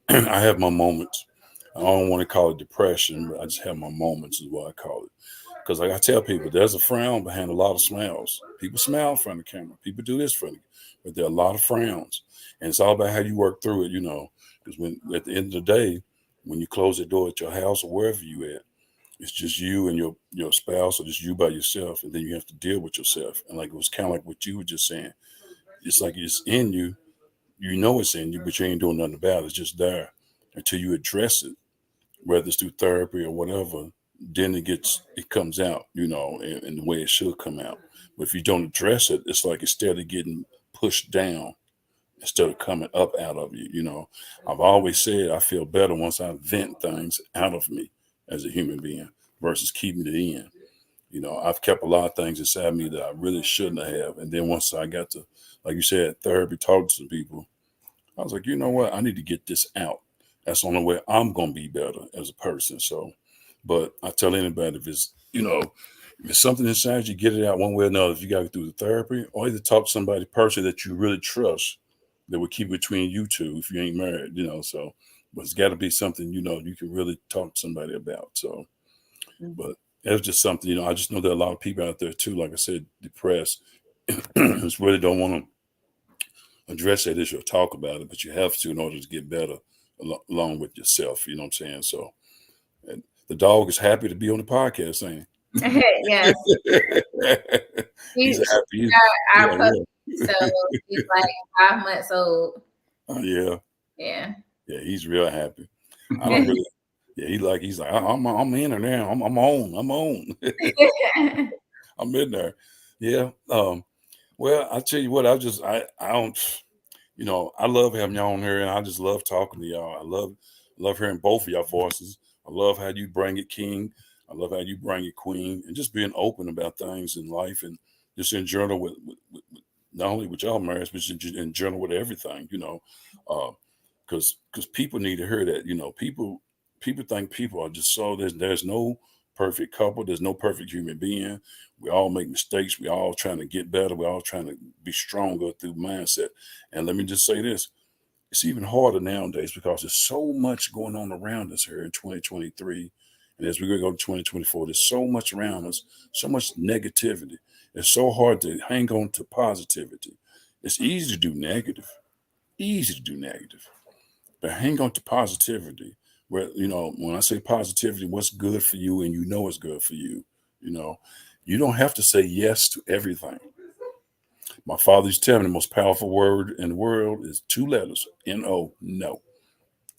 I have my moments. I don't want to call it depression, but I just have my moments is what I call it. Because like I tell people, there's a frown behind a lot of smiles. People smile in front of the camera. People do this in front of you. But there are a lot of frowns. And it's all about how you work through it, Because when at the end of the day, when you close the door at your house or wherever you at, it's just you and your spouse or just you by yourself. And then you have to deal with yourself. And like it was kind of like what you were just saying. It's like it's in you. You know it's in you, but you ain't doing nothing about it. It's just there until you address it, whether it's through therapy or whatever. Then it comes out, in the way it should come out. But if you don't address it, it's like instead of getting pushed down, instead of coming up out of you, I've always said I feel better once I vent things out of me as a human being versus keeping it in. I've kept a lot of things inside me that I really shouldn't have. And then once I got to, like you said, therapy, talk to some people, I was like, you know what? I need to get this out. That's the only way I'm going to be better as a person. So, but I tell anybody if it's something inside you, get it out one way or another. If you got to do the therapy or either talk to somebody person that you really trust that would keep between you two if you ain't married, so but it's got to be something, you can really talk to somebody about. So, but it's just something, I just know there are a lot of people out there too, like I said, depressed, just really don't want to address that issue or talk about it, but you have to in order to get better along with yourself. You know what I'm saying? So, and the dog is happy to be on the podcast, ain't he? Yes. He's happy. Our puppy, so he's like 5 months old. Yeah. Yeah. Yeah, he's real happy. I don't really. Yeah, he's like I'm in there now. I'm on. I'm in there. Yeah. Well, I tell you what, I don't. I love having y'all on here, and I just love talking to y'all. I love hearing both of y'all voices. I love how you bring it, King. I love how you bring it, Queen, and just being open about things in life, and just in general with not only with y'all marriage, but in general with everything. Because people need to hear that. People think people are just so there's no perfect couple. There's no perfect human being. We all make mistakes. We all trying to get better. We all trying to be stronger through mindset. And let me just say this. It's even harder nowadays because there's so much going on around us here in 2023. And as we go to 2024, there's so much around us, so much negativity. It's so hard to hang on to positivity. It's easy to do negative. But hang on to positivity. Where, when I say positivity, what's good for you and it's good for you. You don't have to say yes to everything. My father used to tell me the most powerful word in the world is 2 letters, N-O, no.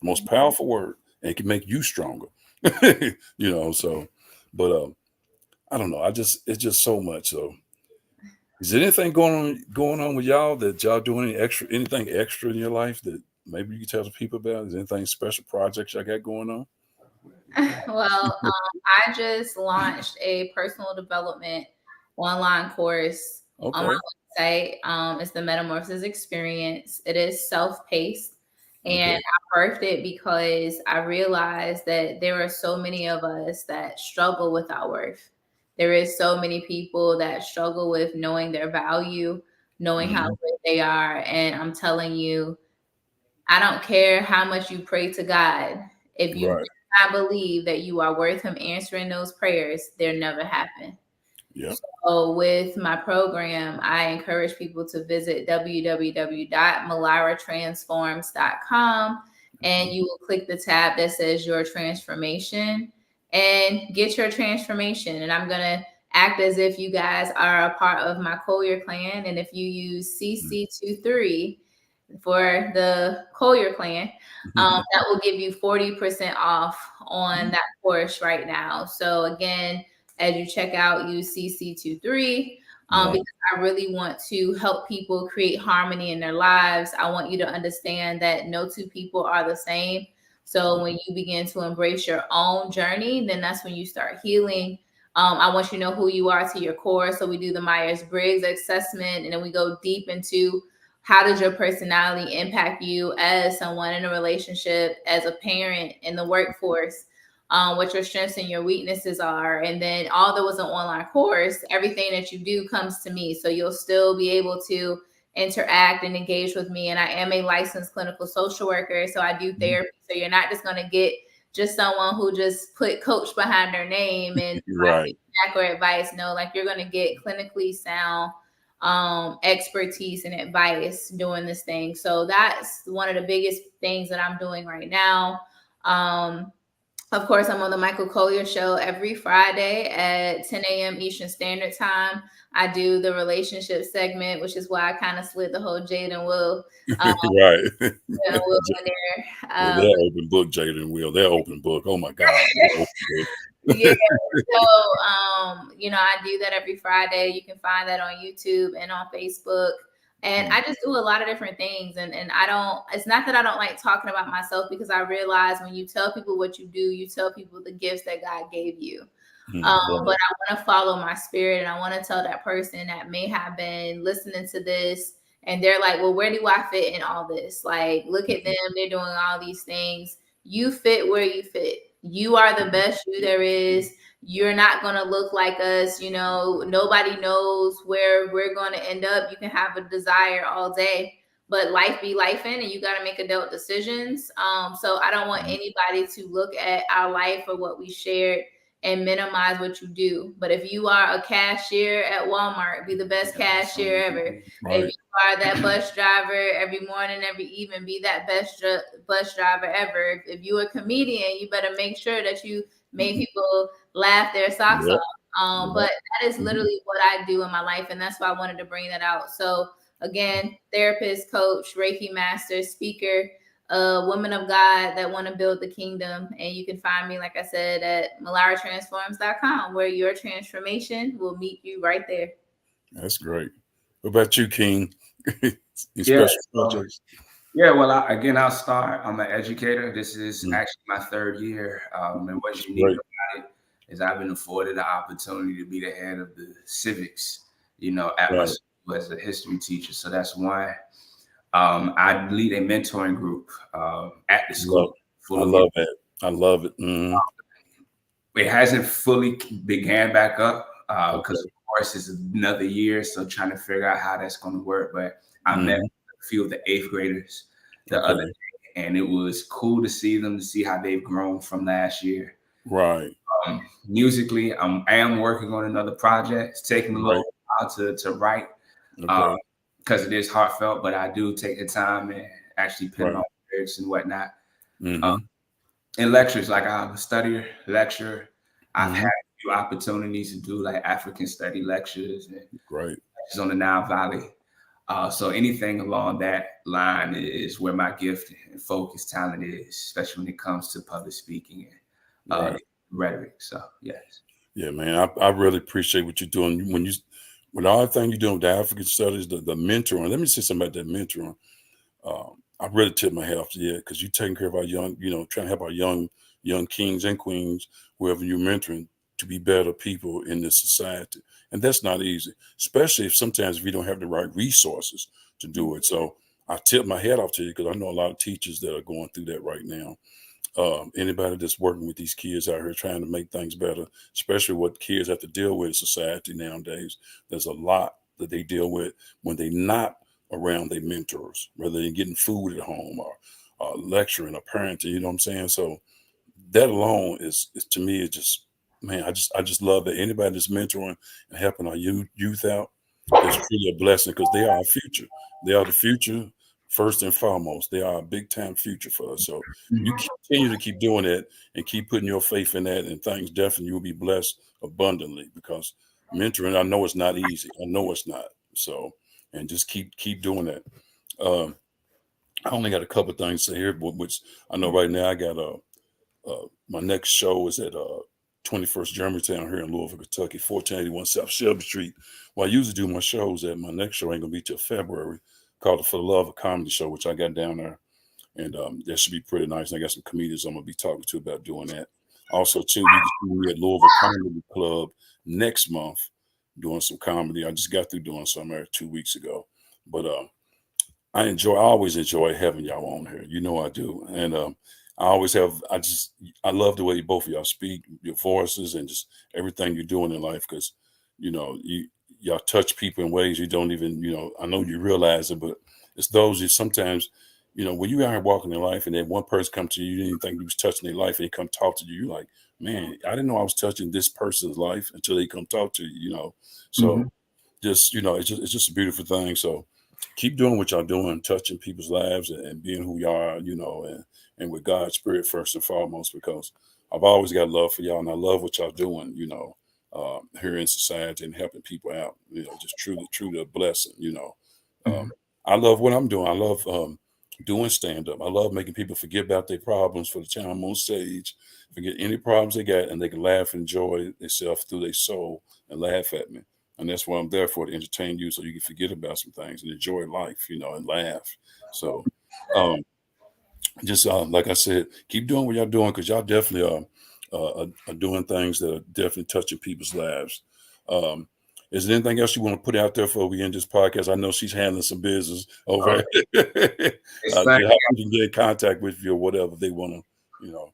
The most powerful word, and it can make you stronger. So, but I don't know. It's just so much. So, is there anything going on with y'all that y'all doing anything extra in your life that maybe you can tell the people about? Is there anything special projects y'all got going on? Well, I just launched a personal development online course on my website. It's the Metamorphosis Experience. It is self-paced, and I birthed it because I realized that there are so many of us that struggle with our worth. There is so many people that struggle with knowing their value, knowing how good they are. And I'm telling you, I don't care how much you pray to God. If you do not believe that you are worth him answering those prayers, they'll never happen. Yeah. So with my program, I encourage people to visit www.malaratransforms.com, and you will click the tab that says your transformation and get your transformation. And I'm going to act as if you guys are a part of my Collier clan. And if you use CC23 for the Collier clan, that will give you 40% off on that course right now. So again, as you check out, use CC23 because I really want to help people create harmony in their lives. I want you to understand that no two people are the same. So when you begin to embrace your own journey, then that's when you start healing. I want you to know who you are to your core. So we do the Myers-Briggs assessment, and then we go deep into how does your personality impact you as someone in a relationship, as a parent, in the workforce, what your strengths and your weaknesses are. And then although it's an online course, everything that you do comes to me. So you'll still be able to interact and engage with me. And I am a licensed clinical social worker. So I do therapy. So you're not just going to get just someone who just put coach behind their name and feedback or advice. No, like you're going to get clinically sound expertise and advice doing this thing. So that's one of the biggest things that I'm doing right now. Of course, I'm on the Michael Collier Show every Friday at 10 a.m. Eastern Standard Time. I do the relationship segment, which is why I kind of slid the whole Jade and Will. Will in there. They're open book, Jade and Will. They're open book. Oh my God. Yeah. So, I do that every Friday. You can find that on YouTube and on Facebook. And I just do a lot of different things. And it's not that I don't like talking about myself, because I realize when you tell people what you do, you tell people the gifts that God gave you. But I want to follow my spirit, and I want to tell that person that may have been listening to this and they're like, well, where do I fit in all this? Like, look at them. They're doing all these things. You fit where you fit. You are the best you there is. You're not going to look like us. Nobody knows where we're going to end up. You can have a desire all day, but life be life in, and you got to make adult decisions. So I don't want anybody to look at our life or what we shared and minimize what you do. But if you are a cashier at Walmart, be the best cashier ever. Right. If you are that bus driver every morning, every evening, be that best bus driver ever. If you're a comedian, you better make sure that you make people laugh their socks off. But that is literally what I do in my life, and that's why I wanted to bring that out. So again, therapist, coach, Reiki master, speaker, women of God that want to build the kingdom. And you can find me, like I said, at malaratransforms.com, where your transformation will meet you right there. That's great. What about you, King? Yeah, well, I'll start. I'm an educator. This is actually my 3rd year. And what's unique about it is I've been afforded the opportunity to be the head of the civics, at my school as a history teacher. So that's one. I lead a mentoring group at the school. I love it. I love it. It hasn't fully began back up because, of course, it's another year. So trying to figure out how that's going to work. But I met a few of the 8th graders the other day, and it was cool to see them, to see how they've grown from last year. Right. Musically, I am working on another project. It's taking a little while to write because it is heartfelt, but I do take the time and actually pen on lyrics and whatnot. In lectures, like I'm a studier, lecturer. I've had a few opportunities to do like African study lectures and lectures on the Nile Valley. So anything along that line is where my gift and focus talent is, especially when it comes to public speaking and rhetoric. So yes. Yeah, man, I really appreciate what you're doing. With all the thing you're doing with the African studies, the mentoring. Let me say something about that mentoring. I really tip my hat off to you because you're taking care of our young, trying to help our young kings and queens, whoever you're mentoring, to be better people in this society. And that's not easy, especially if you don't have the right resources to do it. So I tip my hat off to you because I know a lot of teachers that are going through that right now. Anybody that's working with these kids out here trying to make things better, especially what kids have to deal with in society nowadays. There's a lot that they deal with when they're not around their mentors, whether they're getting food at home or lecturing or parenting, you know what I'm saying? So that alone is to me, it's just, man, I just love that anybody that's mentoring and helping our youth out, it's truly a blessing because they are our future. They are the future. First and foremost, they are a big time future for us. So you continue to keep doing that and keep putting your faith in that, and things definitely you'll be blessed abundantly because mentoring, I know it's not easy. I know it's not. So, and just keep doing that. I only got a couple of things to say here, which I know right now I got my next show is at 21st Germantown here in Louisville, Kentucky, 1481 South Shelby Street. Well, I usually do my shows at my next show ain't gonna be till February, called the For the Love of Comedy Show, which I got down there. And that should be pretty nice. And I got some comedians I'm going to be talking to about doing that. Also, too, you can see me at Louisville Comedy Club next month doing some comedy. I just got through doing some there 2 weeks ago. But I always enjoy having y'all on here. You know I do. And I love the way both of y'all speak, your voices, and just everything you're doing in life because, y'all touch people in ways you don't even, I know you realize it, but it's those you sometimes, when you out here walking in life and then one person come to you, you didn't even think you was touching their life and they come talk to you, you're like, man, I didn't know I was touching this person's life until they come talk to you, So just, it's just a beautiful thing. So keep doing what y'all doing, touching people's lives and being who you are, and with God's spirit first and foremost, because I've always got love for y'all and I love what y'all doing, here in society and helping people out, just truly a blessing, I love what I'm doing. I love doing stand-up. I love making people forget about their problems for the time I'm on stage, forget any problems they got, and they can laugh and enjoy themselves through their soul and laugh at me. And that's what I'm there for, to entertain you so you can forget about some things and enjoy life, and laugh. So just like I said, keep doing what y'all doing because y'all definitely are doing things that are definitely touching people's lives. Is there anything else you want to put out there for we end this podcast? I know she's handling some business over there. How you can get in contact with you or whatever they want to,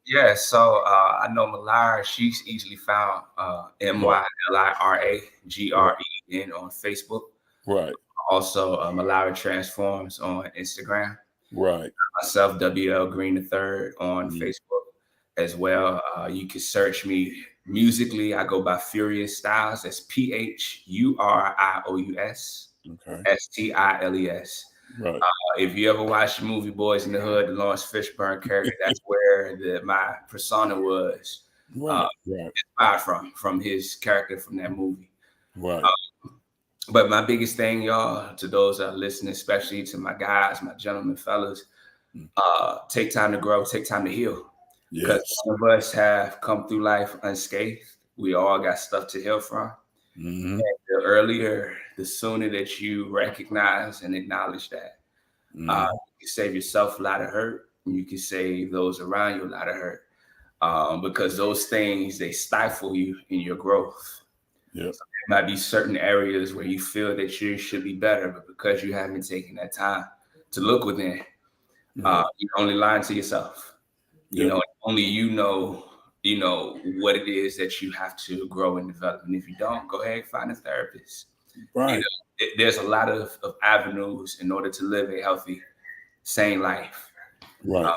Yeah, so I know Malara, she's easily found MYLIRAGREN on Facebook. Right. Also, Malari Transforms on Instagram. Right. Myself, WL Green III on Mm. Facebook as well. You can search me musically. I go by Furious Styles. That's PHURIOUS Okay. STILES. Right. If you ever watched the movie Boys in the Hood, the Lawrence Fishburne character, that's where my persona was Right. Right. inspired from his character from that movie. Right. But my biggest thing, y'all, to those that are listening, especially to my guys, my gentlemen, fellas, take time to grow, take time to heal. Because Yes. none of us have come through life unscathed. We all got stuff to heal from. Mm-hmm. And the earlier, the sooner that you recognize and acknowledge that, Mm-hmm. you can save yourself a lot of hurt, and you can save those around you a lot of hurt. Because those things, they stifle you in your growth. Yep. So there might be certain areas where you feel that you should be better, but because you haven't taken that time to look within, you're only lying to yourself. You Yep. know, only you know what it is that you have to grow and develop. And if you don't, go ahead and find a therapist. Right. You know, there's a lot of avenues in order to live a healthy, sane life. Right.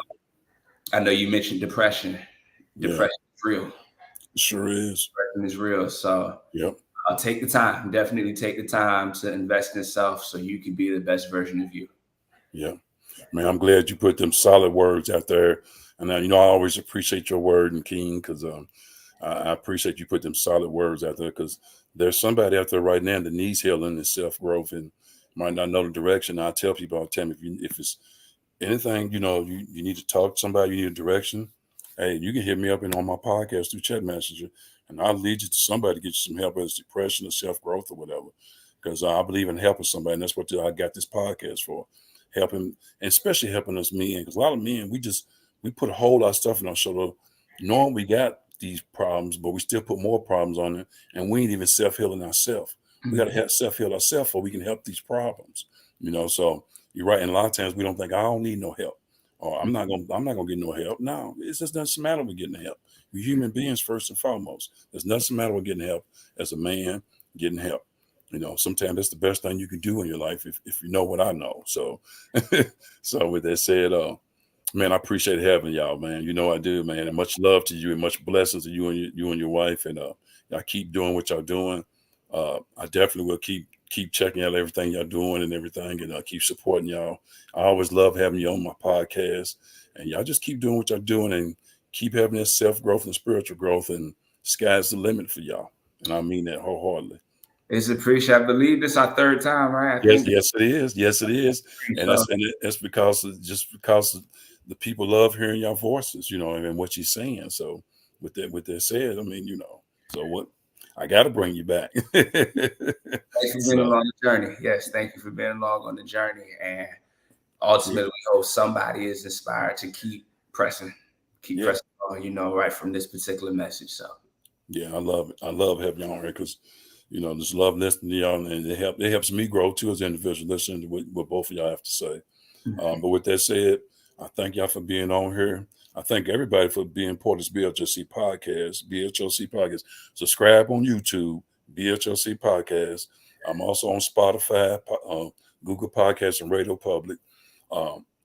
I know you mentioned depression. Depression is real. It sure is. Depression is real. So Yep. take the time. Definitely take the time to invest in self so you can be the best version of you. Yeah. Man, I'm glad you put them solid words out there. And I always appreciate your word, and King, because I appreciate you put them solid words out there, because there's somebody out there right now that needs healing and self-growth and might not know the direction. I tell people all the time, if it's anything, you need to talk to somebody, you need a direction, hey, you can hit me up on my podcast through chat messenger, and I'll lead you to somebody to get you some help, whether it's depression or self-growth or whatever, because I believe in helping somebody, and that's what I got this podcast for, helping, and especially helping us men, because a lot of men, we put a whole lot of stuff in our shoulder, knowing we got these problems, but we still put more problems on it, and we ain't even self-healing ourselves. We got to help self-heal ourselves so we can help these problems, so you're right. And a lot of times we don't think, I don't need no help, or I'm not gonna get no help. No, it just doesn't matter with getting help. We're human beings first and foremost. There's nothing matter with getting help as a man, getting help. Sometimes that's the best thing you can do in your life if you know what I know. So, so with that said, man, I appreciate having y'all, man. I do, man. And much love to you and much blessings to you and your wife. And y'all keep doing what y'all doing. I definitely will keep checking out everything y'all doing and everything, and keep supporting y'all. I always love having you on my podcast, and y'all just keep doing what y'all doing and keep having that self-growth and spiritual growth, and sky's the limit for y'all. And I mean that wholeheartedly. It's appreciated. I believe this is our third time, right? Yes, it is. Yes, it is. And that's because of the people love hearing your voices, and what you're saying. So with that said, I mean, so what I got to bring you back. Thank you for being along the journey. Yes, thank you for being along on the journey. And ultimately, we hope somebody is inspired to keep pressing on, right from this particular message. So yeah, I love it. I love having y'all on here because just love listening to y'all, and it helps me grow too as an individual, listening to what both of y'all have to say. But with that said, I thank y'all for being on here. I thank everybody for being part of this BHLC podcast. Subscribe on YouTube, BHLC podcast. I'm also on Spotify, Google Podcasts, and Radio Public.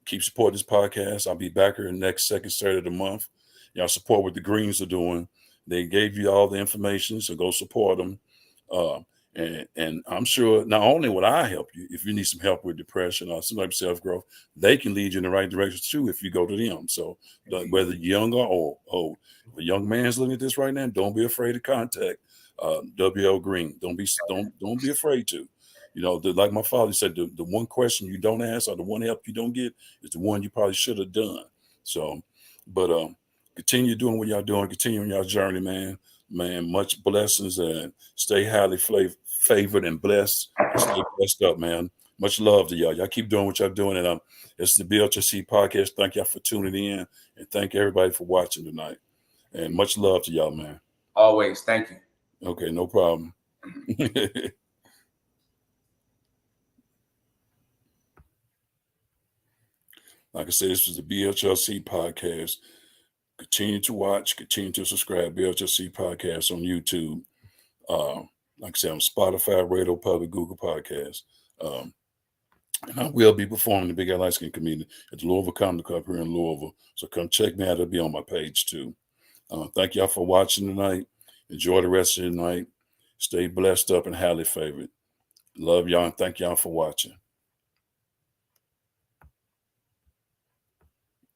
Keep supporting this podcast. I'll be back here next second Saturday of the month. Y'all support what the Greens are doing. They gave you all the information, so go support them. And I'm sure not only will I help you, if you need some help with depression or some type of self-growth, they can lead you in the right direction too if you go to them. So whether young or old, if a young man's looking at this right now, don't be afraid to contact WL Green. Don't be afraid to. Like my father said, the one question you don't ask or the one help you don't get is the one you probably should have done. So, but continue doing what y'all doing, continue on your journey, man. Man, much blessings, and stay highly favored and blessed. And stay blessed up, man. Much love to y'all. Y'all keep doing what y'all doing. And it's the BHLC podcast. Thank y'all for tuning in, and thank everybody for watching tonight. And much love to y'all, man. Always. Thank you. Okay, no problem. Like I said, this is the BHLC podcast. Continue to watch, continue to subscribe. BHLC podcast on YouTube. Like I said, on Spotify, Radio Public, Google Podcasts. And I will be performing the Big Light Skin Community at the Louisville Comedy Club here in Louisville. So come check me out. It'll be on my page too. Thank y'all for watching tonight. Enjoy the rest of the night. Stay blessed up and highly favored. Love y'all and thank y'all for watching.